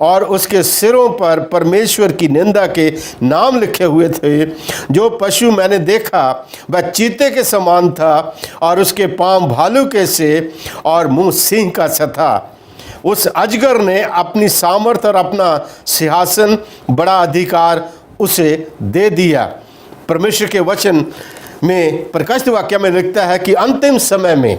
और उसके सिरों पर परमेश्वर की निंदा के नाम लिखे हुए थे। जो पशु मैंने देखा वह चीते के समान था और उसके पांव भालू के से और मुंह सिंह का सा था। उस अजगर ने अपनी सामर्थ और अपना सिंहासन, बड़ा अधिकार उसे दे दिया। परमेश्वर के वचन में प्रकाशित वाक्य में लिखता है कि अंतिम समय में,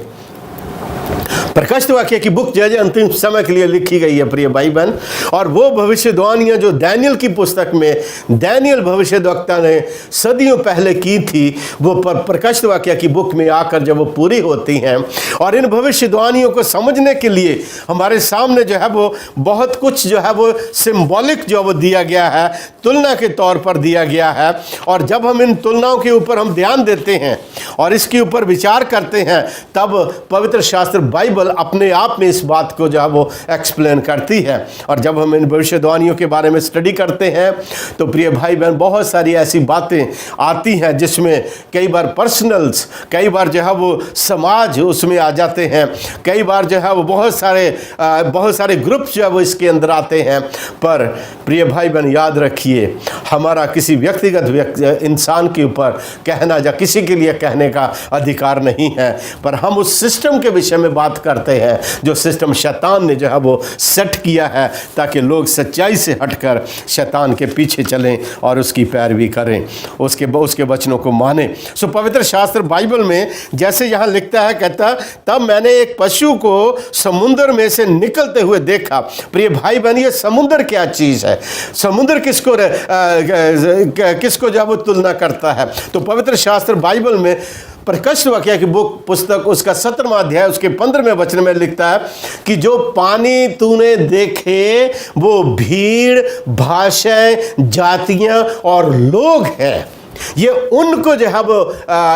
प्रकाशित वाक्य की बुक जो है अंतिम समय के लिए लिखी गई है प्रिय भाई बहन, और वो भविष्यवाणियां जो दानियल की पुस्तक में दानियल भविष्यद्वक्ता ने सदियों पहले की थी, वो प्रकाशित वाक्य की बुक में आकर जब वो पूरी होती हैं। और इन भविष्यवाणियों को समझने के लिए हमारे सामने जो है वो बहुत कुछ जो है वो सिंबॉलिक जो वो दिया गया है, तुलना के तौर पर दिया गया है। और जब हम इन तुलनाओं के ऊपर हम ध्यान देते हैं और इसके ऊपर विचार करते हैं, तब पवित्र शास्त्र बाइबल अपने आप में इस बात को जो है वो एक्सप्लेन करती है। और जब हम इन भविष्यवाणियों के बारे में स्टडी करते हैं तो प्रिय भाई बहन बहुत सारी ऐसी बातें आती हैं जिसमें कई बार पर्सनल्स, कई बार जो है वो समाज उसमें आ जाते हैं, कई बार जो है वो बहुत सारे ग्रुप्स जो है वो इसके अंदर आते हैं। पर प्रिय भाई बहन याद रखिए, हमारा किसी व्यक्तिगत इंसान के ऊपर कहना या किसी के लिए कहने का अधिकार नहीं है, पर हम उस सिस्टम के विषय में बात करते हैं जो सिस्टम शैतान ने जो है वो सेट किया है, ताकि लोग सच्चाई से हटकर शैतान के पीछे चलें और उसकी पैरवी करें, उसके वचनों को माने। सो पवित्र शास्त्र बाइबल में जैसे यहाँ लिखता है, कहता, तब मैंने एक पशु को समुद्र में से निकलते हुए देखा। प्रिय भाई बहन, ये समुद्र क्या चीज है? समुद्र किसको जो है वो तुलना करता है? तो पवित्र शास्त्र बाइबल में प्रकाशित वाक्य की बुक पुस्तक उसका 17वां अध्याय उसके 15वें वचन में लिखता है कि जो पानी तूने देखे वो भीड़, भाषाएं, जातियां और लोग हैं। ये उनको जो है वो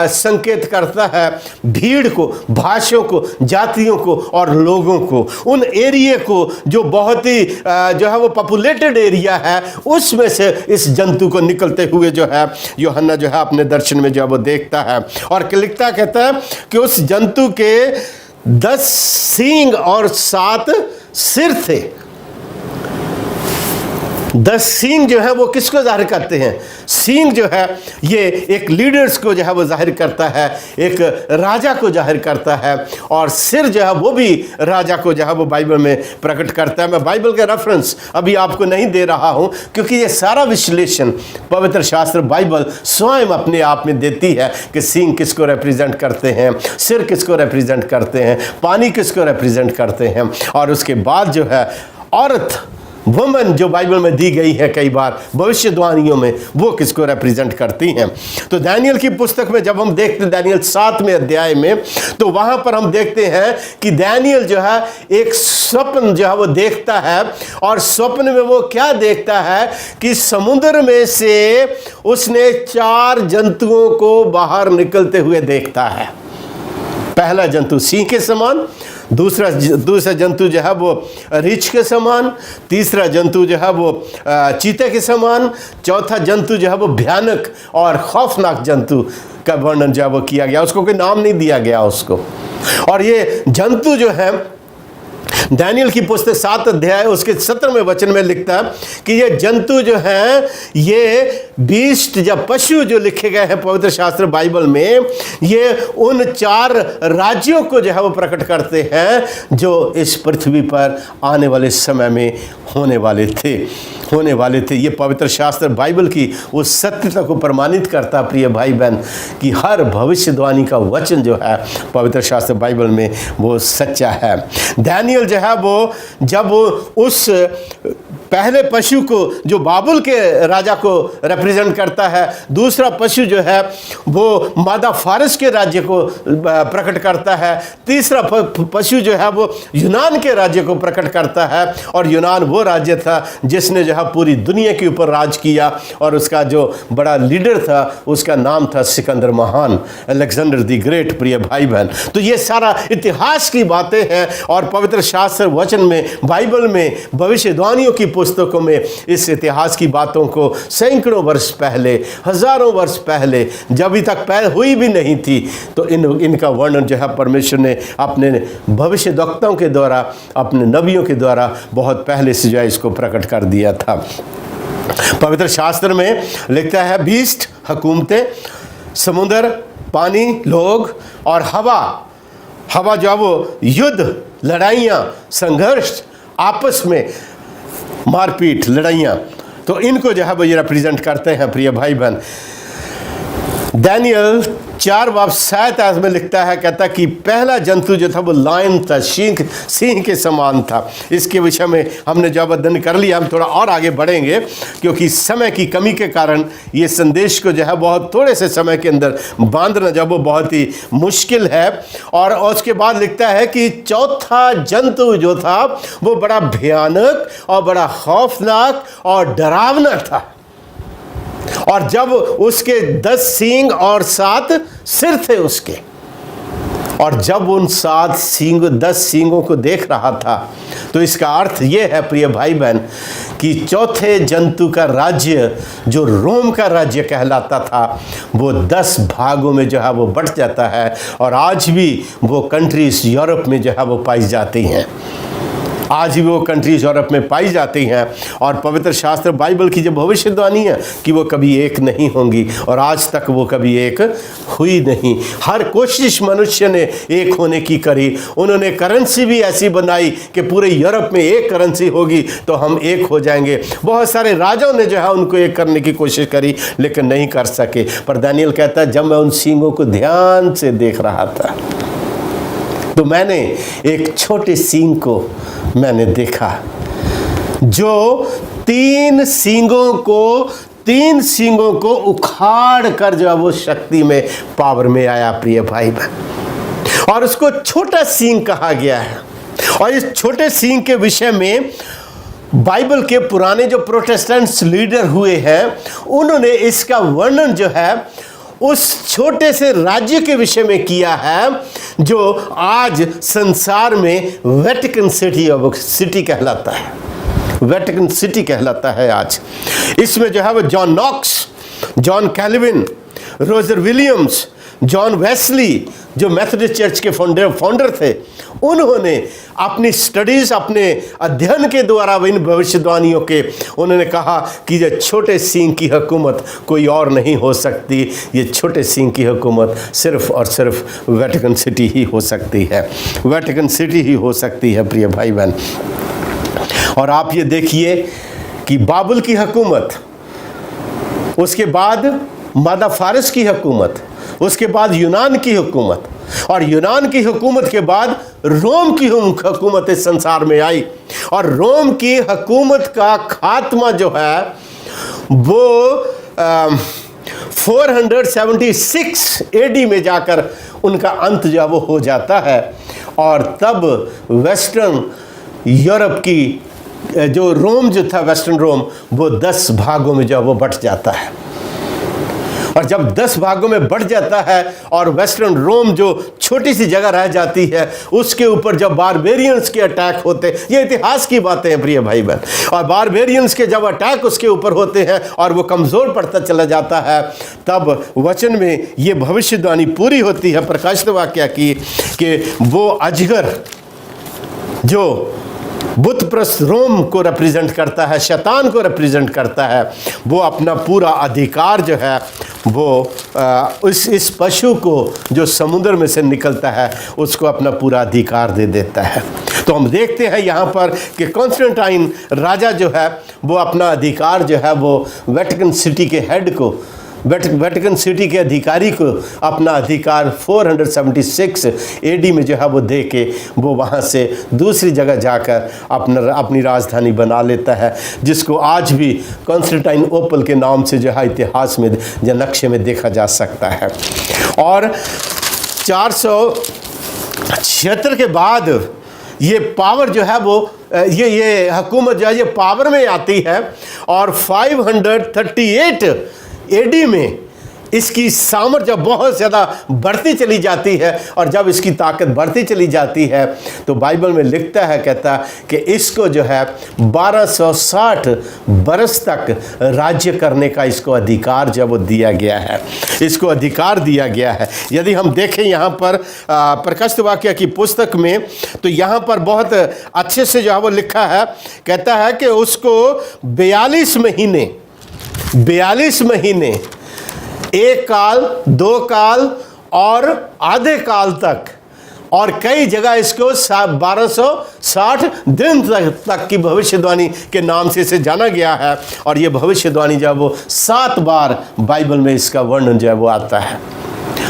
संकेत करता है, भीड़ को, भाषाओं को, जातियों को और लोगों को, उन एरिया को जो बहुत ही जो है वो पॉपुलेटेड एरिया है, उसमें से इस जंतु को निकलते हुए जो है यूहन्ना जो है अपने दर्शन में जो है वो देखता है। और लिखता कहता है कि उस जंतु के 10 सींग और 7 सिर थे। 10 सींग जो है वो किसको जाहिर करते हैं? सींग जो है ये एक लीडर्स को जो है वो जाहिर करता है, एक राजा को जाहिर करता है, और सिर जो है वो भी राजा को जो है वो बाइबल में प्रकट करता है। मैं बाइबल के रेफरेंस अभी आपको नहीं दे रहा हूं, क्योंकि ये सारा विश्लेषण पवित्र शास्त्र बाइबल स्वयं अपने आप में देती है कि सींग किसको रिप्रेजेंट करते हैं, सिर किसको रिप्रेजेंट करते हैं, पानी किसको रिप्रेजेंट करते हैं। और उसके बाद जो है औरत, वुमन जो बाइबल में दी गई है कई बार भविष्यवाणियों में, वो किसको रिप्रेजेंट करती हैं। तो दानियल की पुस्तक में जब हम देखते हैं दानियल 7वें अध्याय में, तो वहां पर हम देखते हैं कि दानियल जो है एक स्वप्न जो है वो देखता है, और स्वप्न में वो क्या देखता है कि समुद्र में से उसने 4 जंतुओं को बाहर निकलते हुए देखता है। पहला जंतु सिंह के समान, दूसरा जंतु जो है वो रीछ के समान, तीसरा जंतु जो है वो चीते के समान, चौथा जंतु जो है वो भयानक और खौफनाक जंतु का वर्णन जो है वो किया गया, उसको कोई नाम नहीं दिया गया उसको। और ये जंतु जो है दानियल की पुस्तक 7 अध्याय उसके 17वें वचन में लिखता है कि ये जंतु जो हैं, ये बीस्ट या पशु जो लिखे गए हैं पवित्र शास्त्र बाइबल में, ये उन 4 राज्यों को जो है वो प्रकट करते हैं जो इस पृथ्वी पर आने वाले समय में होने वाले थे। ये पवित्र शास्त्र बाइबल की उस सत्यता को प्रमाणित करता प्रिय भाई बहन कि हर भविष्यवाणी का वचन जो है पवित्र शास्त्र बाइबल में वो सच्चा है। दानियल जो है वो जब उस पहले पशु को जो बाबुल के राजा को रिप्रेजेंट करता है, दूसरा पशु जो है वो मादा फारस के राज्य को प्रकट करता है, तीसरा पशु जो है वो यूनान के राज्य को प्रकट करता है। और यूनान वो राज्य था जिसने जो है पूरी दुनिया के ऊपर राज किया, और उसका जो बड़ा लीडर था उसका नाम था सिकंदर महान, अलेक्जेंडर द ग्रेट। प्रिय भाई बहन, तो ये सारा इतिहास की बातें हैं, और पवित्र शास्त्र वचन में, बाइबल में, भविष्यवाणियों की पुस्तकों में इस इतिहास की बातों को सैकड़ों वर्ष पहले, हजारों वर्ष पहले, जब अभी तक पैदा हुई भी नहीं थी, तो इनका वर्णन जो है परमेश्वर ने अपने भविष्यवक्ताओं के द्वारा, अपने नबियों के द्वारा बहुत पहले से जो है इसको प्रकट कर दिया था। पवित्र शास्त्र में लिखता है बीस्ट, हुकूमतें, समुद्र, पानी, लोग और हवा जो है वो युद्ध, लड़ाइयाँ, संघर्ष, आपस में मारपीट, लड़ाइयाँ, तो इनको जो है वो ये रिप्रेजेंट करते हैं। प्रिय भाई बहन, दानियल 4:7 में लिखता है, कहता कि पहला जंतु जो था वो लायन था, सिंह के समान था। इसके विषय में हमने जब अध्ययन कर लिया, हम थोड़ा और आगे बढ़ेंगे क्योंकि समय की कमी के कारण ये संदेश को जो है बहुत थोड़े से समय के अंदर बांधना जब वो बहुत ही मुश्किल है। और उसके बाद लिखता है कि चौथा जंतु जो था वो बड़ा भयानक और बड़ा खौफनाक और डरावना था, और जब उसके 10 सींग और 7 सिर थे उसके, और जब उन 10 सींगों को देख रहा था, तो इसका अर्थ ये है प्रिय भाई बहन कि चौथे जंतु का राज्य जो रोम का राज्य कहलाता था वो 10 भागों में जो है वो बंट जाता है, और आज भी वो कंट्रीज यूरोप में जो है वो पाई जाती हैं। आज भी वो कंट्रीज यूरोप में पाई जाती हैं, और पवित्र शास्त्र बाइबल की जो भविष्यवाणी है कि वो कभी एक नहीं होंगी, और आज तक वो कभी एक हुई नहीं। हर कोशिश मनुष्य ने एक होने की करी, उन्होंने करेंसी भी ऐसी बनाई कि पूरे यूरोप में एक करेंसी होगी तो हम एक हो जाएंगे। बहुत सारे राजाओं ने जो है उनको एक करने की कोशिश करी लेकिन नहीं कर सके। पर दानियल कहता है जब मैं उन सींगों को ध्यान से देख रहा था तो मैंने एक छोटे सींग को मैंने देखा जो 3 सींगों को उखाड़ कर जो वो शक्ति में, पावर में आया। प्रिय भाई बहन, और उसको छोटा सींग कहा गया है। और इस छोटे सींग के विषय में बाइबल के पुराने जो प्रोटेस्टेंट्स लीडर हुए हैं उन्होंने इसका वर्णन जो है उस छोटे से राज्य के विषय में किया है जो आज संसार में वेटिकन सिटी कहलाता है। वेटिकन सिटी कहलाता है आज। इसमें जो है वो John Knox, John Calvin, Roger Williams, John Wesley जो मेथोडिस्ट चर्च के फाउंडर थे, उन्होंने अपनी स्टडीज़, अपने अध्ययन के द्वारा इन भविष्यवाणियों के उन्होंने कहा कि ये छोटे सींग की हुकूमत कोई और नहीं हो सकती, ये छोटे सींग की हुकूमत सिर्फ और सिर्फ वेटिकन सिटी ही हो सकती है, वेटिकन सिटी ही हो सकती है। प्रिय भाई बहन, और आप ये देखिए कि बाबुल की हुकूमत, उसके बाद मादा फारस की हुकूमत, उसके बाद यूनान की हुकूमत, और यूनान की हुकूमत के बाद रोम की हुकूमत इस संसार में आई। और रोम की हुकूमत का खात्मा जो है वो 476 AD में जाकर उनका अंत जो वो हो जाता है, और तब वेस्टर्न यूरोप की जो रोम जो था, वेस्टर्न रोम, वो 10 भागों में जो वो बंट जाता है। और जब 10 भागों में बढ़ जाता है और वेस्टर्न रोम जो छोटी सी जगह रह जाती है उसके ऊपर जब बारबेरियंस के अटैक होते, ये इतिहास की बातें हैं प्रिय भाई बहन, और बारबेरियंस के जब अटैक उसके ऊपर होते हैं और वो कमज़ोर पड़ता चला जाता है, तब वचन में ये भविष्यवाणी पूरी होती है प्रकाशित वाक्य की कि वो अजगर जो बुतप्रस्त रोम को रिप्रेजेंट करता है, शैतान को रिप्रेजेंट करता है, वो अपना पूरा अधिकार जो है वो इस पशु को जो समुद्र में से निकलता है उसको अपना पूरा अधिकार दे देता है। तो हम देखते हैं यहाँ पर कि कॉन्स्टेंटाइन राजा जो है वो अपना अधिकार जो है वो वेटिकन सिटी के हेड को वेटिकन सिटी के अधिकारी को अपना अधिकार 476 एडी में जो है वो दे के वो वहाँ से दूसरी जगह जाकर अपनी राजधानी बना लेता है, जिसको आज भी कॉन्स्टेंटाइनोपल के नाम से जो है इतिहास में या नक्शे में देखा जा सकता है। और 476 के बाद ये पावर जो है वो ये हुकूमत जो है ये पावर में आती है और 538 एडी में इसकी सामर्थ्य बहुत ज़्यादा बढ़ती चली जाती है। और जब इसकी ताकत बढ़ती चली जाती है तो बाइबल में लिखता है, कहता कि इसको जो है 1260 बरस तक राज्य करने का इसको अधिकार जब वो दिया गया है, इसको अधिकार दिया गया है। यदि हम देखें यहाँ पर प्रकाशित वाक्य की पुस्तक में तो यहाँ पर बहुत अच्छे से जो है वो लिखा है, कहता है कि उसको 42 महीने 1 काल 2 काल और आधे काल तक और कई जगह इसको 1260 दिन तक की भविष्यवाणी के नाम से इसे जाना गया है। और ये भविष्यवाणी जो है वो 7 बार बाइबल में इसका वर्णन जो है वो आता है।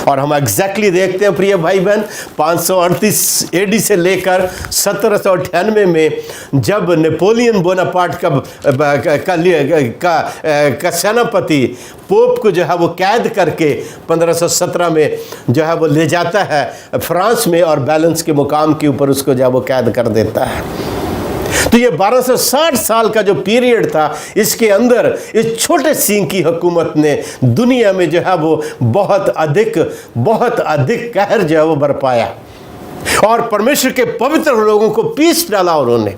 और हम एग्जैक्टली देखते हैं प्रिय भाई बहन 538 एडी से लेकर 1798 में जब नेपोलियन बोनापार्ट का सेनापति पोप को जो है वो कैद करके 1517 में जो है वो ले जाता है फ्रांस में और बैलेंस के मुकाम के ऊपर उसको जो है वो कैद कर देता है। तो ये 1260 साल का जो पीरियड था, इसके अंदर इस छोटे सिंह की हुकूमत ने दुनिया में जो है वो बहुत अधिक कहर जो है वो बरपाया और परमेश्वर के पवित्र लोगों को पीस डाला उन्होंने।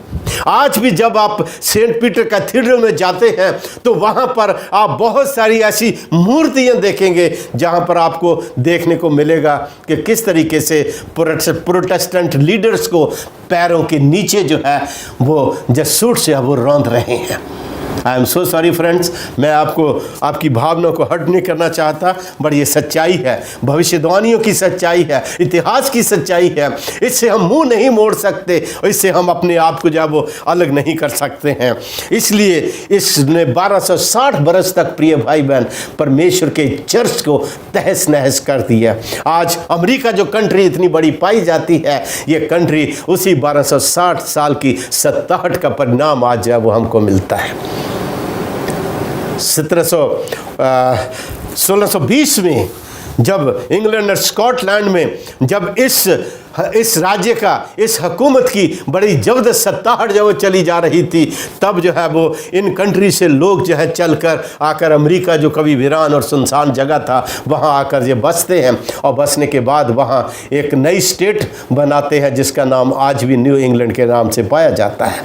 आज भी जब आप सेंट पीटर कैथेड्रल में जाते हैं तो वहाँ पर आप बहुत सारी ऐसी मूर्तियाँ देखेंगे जहाँ पर आपको देखने को मिलेगा कि किस तरीके से प्रोटेस्टेंट लीडर्स को पैरों के नीचे जो है वो जसूट से वो रौंद रहे हैं। I am so sorry friends, मैं आपकी भावनाओं को हर्ट नहीं करना चाहता, बट ये सच्चाई है, भविष्यवाणियों की सच्चाई है, इतिहास की सच्चाई है। इससे हम मुंह नहीं मोड़ सकते और इससे हम अपने आप को जो वो अलग नहीं कर सकते हैं। इसलिए इसने 1260 बरस तक प्रिय भाई बहन परमेश्वर के चर्च को तहस नहस कर दिया। आज अमेरिका जो कंट्री इतनी बड़ी पाई जाती है, ये कंट्री उसी 1260 साल की सत्ताहट का परिणाम आज जो वो हमको मिलता है। 1620 में जब इंग्लैंड और स्कॉटलैंड में जब इस राज्य का, इस हुकूमत की बड़ी जबरदस्त सत्ताहट जब वो चली जा रही थी, तब जो है वो इन कंट्री से लोग जो है चलकर आकर अमेरिका जो कभी वीरान और सुनसान जगह था वहाँ आकर ये बसते हैं और बसने के बाद वहाँ एक नई स्टेट बनाते हैं जिसका नाम आज भी न्यू इंग्लैंड के नाम से पाया जाता है।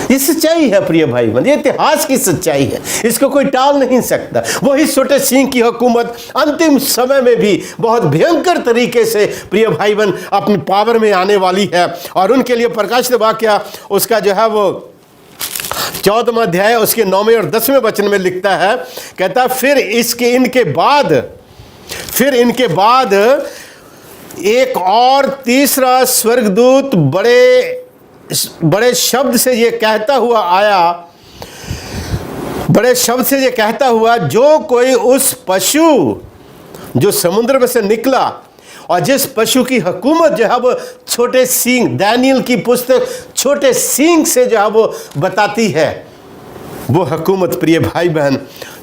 ये सच्चाई है प्रिय भाई बहन, ये इतिहास की सच्चाई है, इसको कोई टाल नहीं सकता। वही छोटे सिंह की हुकूमत अंतिम समय में भी बहुत भयंकर तरीके से प्रिय भाई बहन अपनी पावर में आने वाली है। और उनके लिए प्रकाशित वाक्य उसका जो है वो 14वां अध्याय उसके 9वें और 10वें वचन में लिखता है, कहता फिर इनके बाद एक और तीसरा स्वर्गदूत बड़े शब्द से ये कहता हुआ, जो कोई उस पशु जो समुद्र में से निकला और जिस पशु की हुकूमत जो है वो छोटे सींग, दानियल की पुस्तक छोटे सींग से जो है वो बताती है, वो हुकूमत प्रिय भाई बहन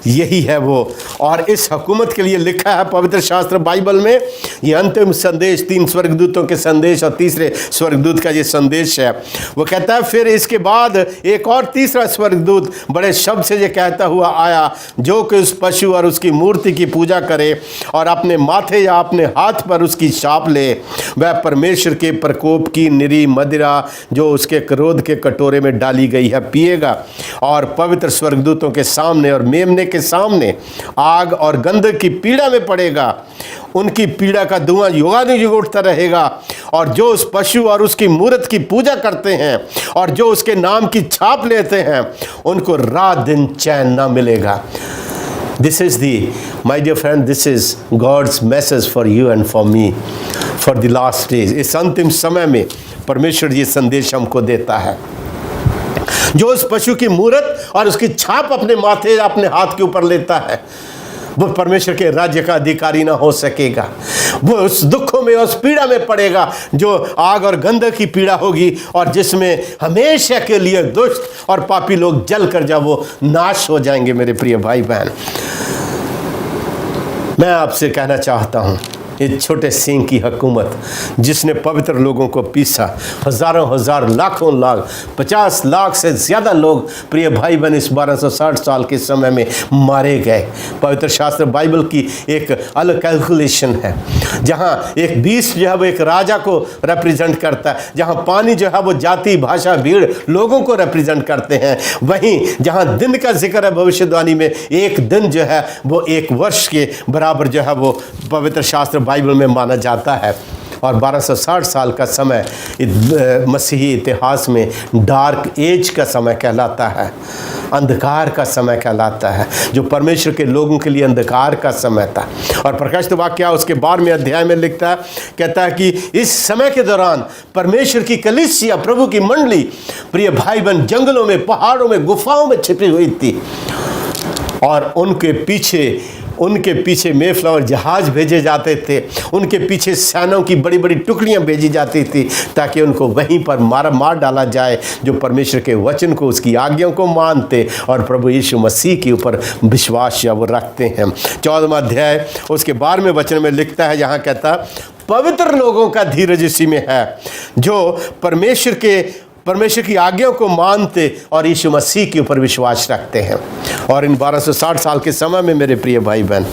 यही है वो। और इस हुकूमत के लिए लिखा है पवित्र शास्त्र बाइबल में, ये अंतिम संदेश 3 स्वर्गदूतों के संदेश और तीसरे स्वर्गदूत का ये संदेश है। वो कहता है फिर इसके बाद एक और तीसरा स्वर्गदूत बड़े शब्द से ये कहता हुआ आया, जो कि उस पशु और उसकी मूर्ति की पूजा करे और अपने माथे या अपने हाथ पर उसकी छाप ले, वह परमेश्वर के प्रकोप की निरी मदिरा जो उसके क्रोध के कटोरे में डाली गई है पिएगा, और पवित्र स्वर्गदूतों के सामने और मेमने के सामने आग और गंधक की पीड़ा में पड़ेगा। उनकी पीड़ा का धुआं युगानुयुग उठता रहेगा। और जो उस पशु और उसकी मूर्त की पूजा करते हैं और जो उसके नाम की छाप लेते हैं, उनको रात दिन चैन ना मिलेगा। This is my dear friend, this is God's message for you and for me for the last days। इस अंतिम समय में परमेश्वर ये संदेश हमको देता है, जो उस पशु की मूर्त और उसकी छाप अपने माथे अपने हाथ के ऊपर लेता है, वो परमेश्वर के राज्य का अधिकारी ना हो सकेगा। वो उस दुखों में, उस पीड़ा में पड़ेगा जो आग और गंधक की पीड़ा होगी, और जिसमें हमेशा के लिए दुष्ट और पापी लोग जल कर जब वो नाश हो जाएंगे। मेरे प्रिय भाई बहन, मैं आपसे कहना चाहता हूँ, इस छोटे सिंह की हुकूमत जिसने पवित्र लोगों को पीसा, हजारों हजार, लाखों लाख, 50 लाख से ज़्यादा लोग प्रिय भाई बहन इस 1260 साल के समय में मारे गए। पवित्र शास्त्र बाइबल की एक अलग कैलकुलेशन है, जहाँ एक बीस्ट जो है वो एक राजा को रिप्रेजेंट करता है, जहाँ पानी जो है वो जाति, भाषा, भीड़ लोगों को रिप्रेजेंट करते हैं। वहीं जहाँ दिन का जिक्र है भविष्यवाणी में, एक दिन जो है वो एक वर्ष के बराबर जो है वो पवित्र शास्त्र बाइबल में माना जाता है। और 1260 साल का समय मसीही इतिहास में डार्क एज का समय कहलाता है, अंधकार का समय कहलाता है, जो परमेश्वर के लोगों के लिए अंधकार का समय था। और प्रकाशित वाक्य उसके 12वें अध्याय में लिखता है, कहता है कि इस समय के दौरान परमेश्वर की कलीसिया, प्रभु की मंडली प्रिय भाई बहन जंगलों में, पहाड़ों में, गुफाओं में छिपी हुई थी, और उनके पीछे मेफ्लावर जहाज भेजे जाते थे, उनके पीछे सेनाओं की बड़ी बड़ी टुकड़ियां भेजी जाती थी, ताकि उनको वहीं पर मार डाला जाए, जो परमेश्वर के वचन को, उसकी आज्ञाओं को मानते और प्रभु यीशु मसीह के ऊपर विश्वास जब रखते हैं। 14वां अध्याय उसके 12वें वचन में लिखता है, यहाँ कहता पवित्र लोगों का धीरज इसी में है, जो परमेश्वर की आज्ञाओं को मानते और यीशु मसीह के ऊपर विश्वास रखते हैं। और इन 1260 साल के समय में मेरे प्रिय भाई बहन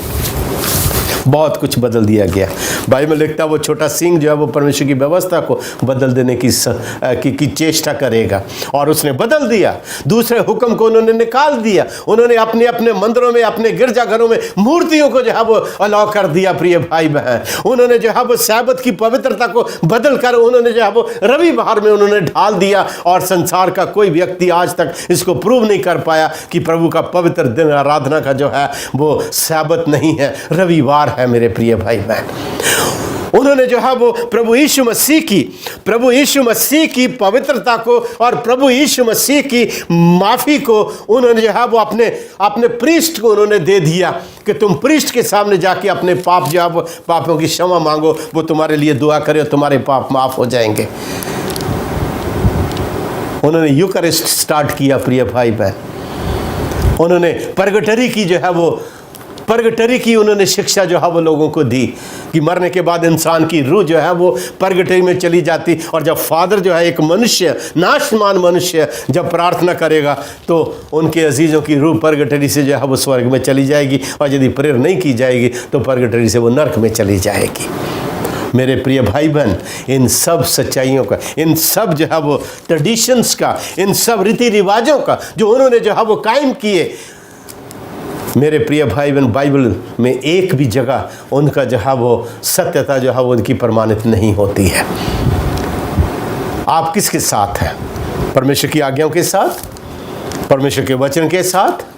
बहुत कुछ बदल दिया गया। बाइबल में लिखता है वो छोटा सिंह जो है वो परमेश्वर की व्यवस्था को बदल देने की चेष्टा करेगा, और उसने बदल दिया। दूसरे हुक्म को उन्होंने निकाल दिया। उन्होंने अपने अपने मंदिरों में, अपने गिरजाघरों में मूर्तियों को जो है वो अलाउ कर दिया। प्रिय भाई बहन, उन्होंने जो है वो सब्त की पवित्रता को बदल कर उन्होंने जो है वो रविवार में उन्होंने ढाल दिया, और संसार का कोई व्यक्ति आज तक इसको प्रूव नहीं कर पाया कि प्रभु का पवित्र दिन आराधना का जो है वो सब्त नहीं है, रविवार है। मेरे प्रिय भाई बहन, उन्होंने जो है वो प्रभु यीशु मसीह की पवित्रता को और प्रभु यीशु मसीह की माफ़ी को उन्होंने जो है वो अपने प्रीस्ट को उन्होंने दे दिया कि तुम प्रीस्ट के सामने जाके अपने पाप जो है वो पापों की क्षमा मांगो, वो तुम्हारे लिए दुआ करे और तुम्हारे पाप माफ़ हो जाएंगे। उन्होंने यूकरिस्ट स्टार्ट किया। प्रिय भाई बहन, उन्होंने परगटरी की उन्होंने शिक्षा जो है वो लोगों को दी कि मरने के बाद इंसान की रूह जो है वो परगटरी में चली जाती, और जब फादर जो है एक मनुष्य, नाशमान मनुष्य जब प्रार्थना करेगा तो उनके अजीज़ों की रूह परगटरी से जो है वो स्वर्ग में चली जाएगी, और यदि प्रेयर नहीं की जाएगी तो परगटरी से वो नरक में चली जाएगी। मेरे प्रिय भाई बहन, इन सब सच्चाइयों का, इन सब जो है वो ट्रेडिशंस का, इन सब रीति रिवाजों का जो उन्होंने जो है वो कायम किए, मेरे प्रिय भाई बहन, बाइबल में एक भी जगह उनका जो है वो सत्यता जो है वो उनकी प्रमाणित नहीं होती है। आप किसके साथ हैं? परमेश्वर की आज्ञाओं के साथ, परमेश्वर के वचन के साथ,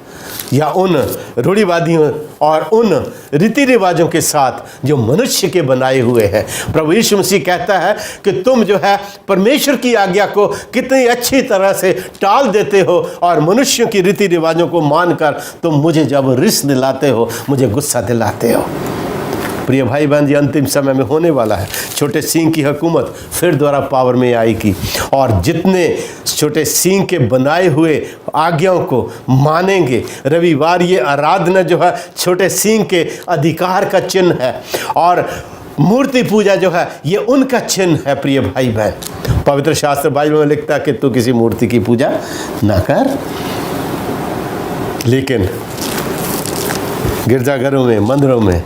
या उन रूढ़िवादियों और उन रीति रिवाजों के साथ जो मनुष्य के बनाए हुए हैं? प्रभु यीशु मसीह कहता है कि तुम जो है परमेश्वर की आज्ञा को कितनी अच्छी तरह से टाल देते हो, और मनुष्यों की रीति रिवाजों को मानकर तुम मुझे जब रिस दिलाते हो, मुझे गुस्सा दिलाते हो। प्रिय भाई बहन, ये अंतिम समय में होने वाला है। छोटे सिंह की हुकूमत फिर दोबारा पावर में आएगी, और जितने छोटे सिंह के बनाए हुए आज्ञाओं को मानेंगे, रविवार ये आराधना जो है छोटे सिंह के अधिकार का चिन्ह है, और मूर्ति पूजा जो है ये उनका चिन्ह है। प्रिय भाई बहन, पवित्र शास्त्र बाइबल में लिखता है कि तू किसी मूर्ति की पूजा ना कर, लेकिन गिरजाघरों में, मंदिरों में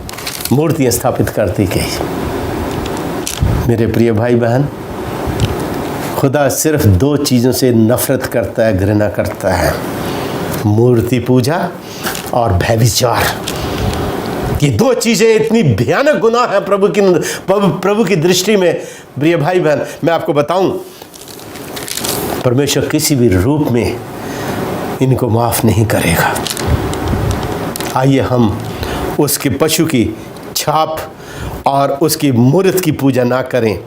मूर्तियाँ स्थापित करती गई। मेरे प्रिय भाई बहन, खुदा सिर्फ 2 चीज़ों से नफरत करता है, घृणा करता है, मूर्ति पूजा और व्यभिचार। ये 2 चीज़ें इतनी भयानक गुनाह है प्रभु की दृष्टि में। प्रिय भाई बहन, मैं आपको बताऊं, परमेश्वर किसी भी रूप में इनको माफ़ नहीं करेगा। आइए हम उसके पशु की छाप और उसकी मूर्त की पूजा ना करें,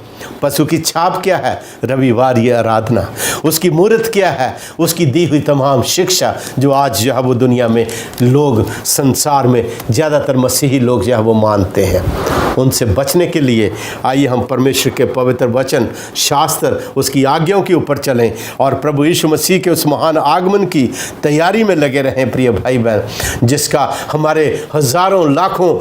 पशु की छाप क्या है? रविवार ये आराधना। उसकी मूर्त क्या है? उसकी दी हुई तमाम शिक्षा जो आज जो है वो दुनिया में लोग, संसार में ज़्यादातर मसीही लोग जो है वो मानते हैं। उनसे बचने के लिए आइए हम परमेश्वर के पवित्र वचन, शास्त्र, उसकी आज्ञाओं के ऊपर चलें और प्रभु यीशु मसीह के उस महान आगमन की तैयारी में लगे रहें प्रिय भाई बहन, जिसका हमारे हजारों लाखों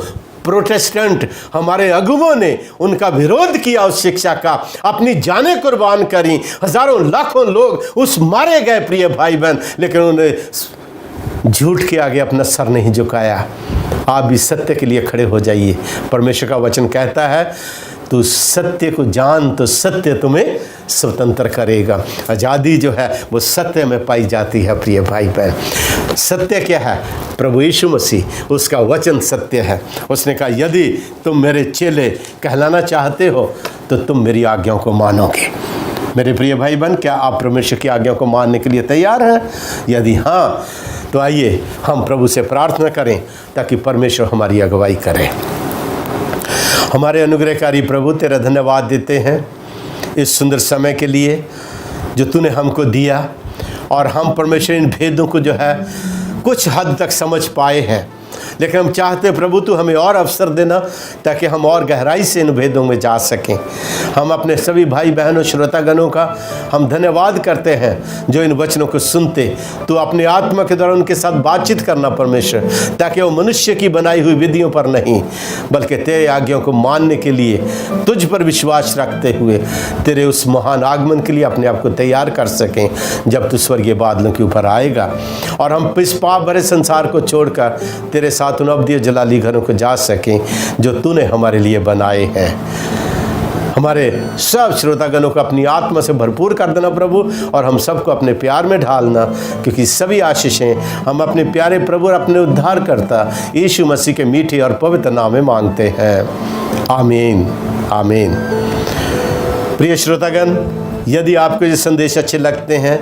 प्रोटेस्टेंट हमारे अगुवों ने उनका विरोध किया, उस शिक्षा का अपनी जानें कुर्बान करी, हजारों लाखों लोग उस मारे गए प्रिय भाई बहन, लेकिन उन्होंने झूठ के आगे अपना सर नहीं झुकाया। आप भी सत्य के लिए खड़े हो जाइए। परमेश्वर का वचन कहता है तू सत्य को जान तो सत्य तुम्हें स्वतंत्र करेगा। आज़ादी जो है वो सत्य में पाई जाती है प्रिय भाई बहन। सत्य क्या है? प्रभु यीशु मसीह, उसका वचन सत्य है। उसने कहा यदि तुम मेरे चेले कहलाना चाहते हो तो तुम मेरी आज्ञाओं को मानोगे। मेरे प्रिय भाई बहन, क्या आप परमेश्वर की आज्ञाओं को मानने के लिए तैयार हैं? यदि हाँ तो आइए हम प्रभु से प्रार्थना करें ताकि परमेश्वर हमारी अगुवाई करे। हमारे अनुग्रहकारी प्रभु, तेरा धन्यवाद देते हैं इस सुंदर समय के लिए जो तूने हमको दिया, और हम परमेश्वर इन भेदों को जो है कुछ हद तक समझ पाए हैं, लेकिन हम चाहते हैं प्रभु तू हमें और अवसर देना ताकि हम और गहराई से इन भेदों में जा सकें। हम अपने सभी भाई बहनों, श्रोतागणों का हम धन्यवाद करते हैं जो इन वचनों को सुनते। तू अपने आत्मा के द्वारा उनके साथ बातचीत करना परमेश्वर, ताकि वो मनुष्य की बनाई हुई विधियों पर नहीं बल्कि तेरे आज्ञाओं को मानने के लिए तुझ पर विश्वास रखते हुए तेरे उस महान आगमन के लिए अपने आप को तैयार कर सकें, जब तू स्वर्गीय बादलों के ऊपर आएगा और हम इस पाप भरे संसार को छोड़कर तेरे साथ उन अब्दी जलाली घरों को जा सकें जो तूने हमारे लिए बनाए हैं। हमारे सब श्रोतागणों को अपनी आत्मा से भरपूर कर देना प्रभु, और हम सबको अपने प्यार में ढालना, क्योंकि सभी आशीषें हम अपने प्यारे प्रभु और अपने उद्धारकर्ता यीशु मसीह के मीठे और पवित्र नाम में मांगते हैं। आमीन, आमीन। प्रिय श्रोतागण, यदि आपको ये संदेश अच्छे लगते हैं,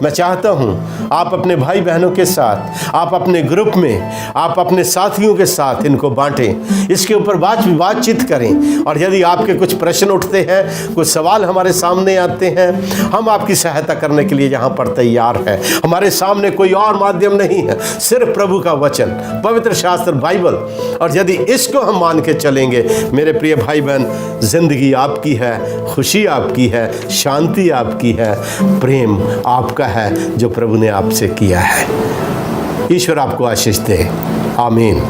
मैं चाहता हूँ आप अपने भाई बहनों के साथ, आप अपने ग्रुप में, आप अपने साथियों के साथ इनको बांटें, इसके ऊपर बातचीत करें। और यदि आपके कुछ प्रश्न उठते हैं, कुछ सवाल हमारे सामने आते हैं, हम आपकी सहायता करने के लिए यहाँ पर तैयार हैं। हमारे सामने कोई और माध्यम नहीं है, सिर्फ प्रभु का वचन, पवित्र शास्त्र, बाइबल। और यदि इसको हम मान के चलेंगे मेरे प्रिय भाई बहन, जिंदगी आपकी है, खुशी आपकी है, शांति आपकी है, प्रेम आपका है जो प्रभु ने आपसे किया है। ईश्वर आपको आशीष दे। आमीन।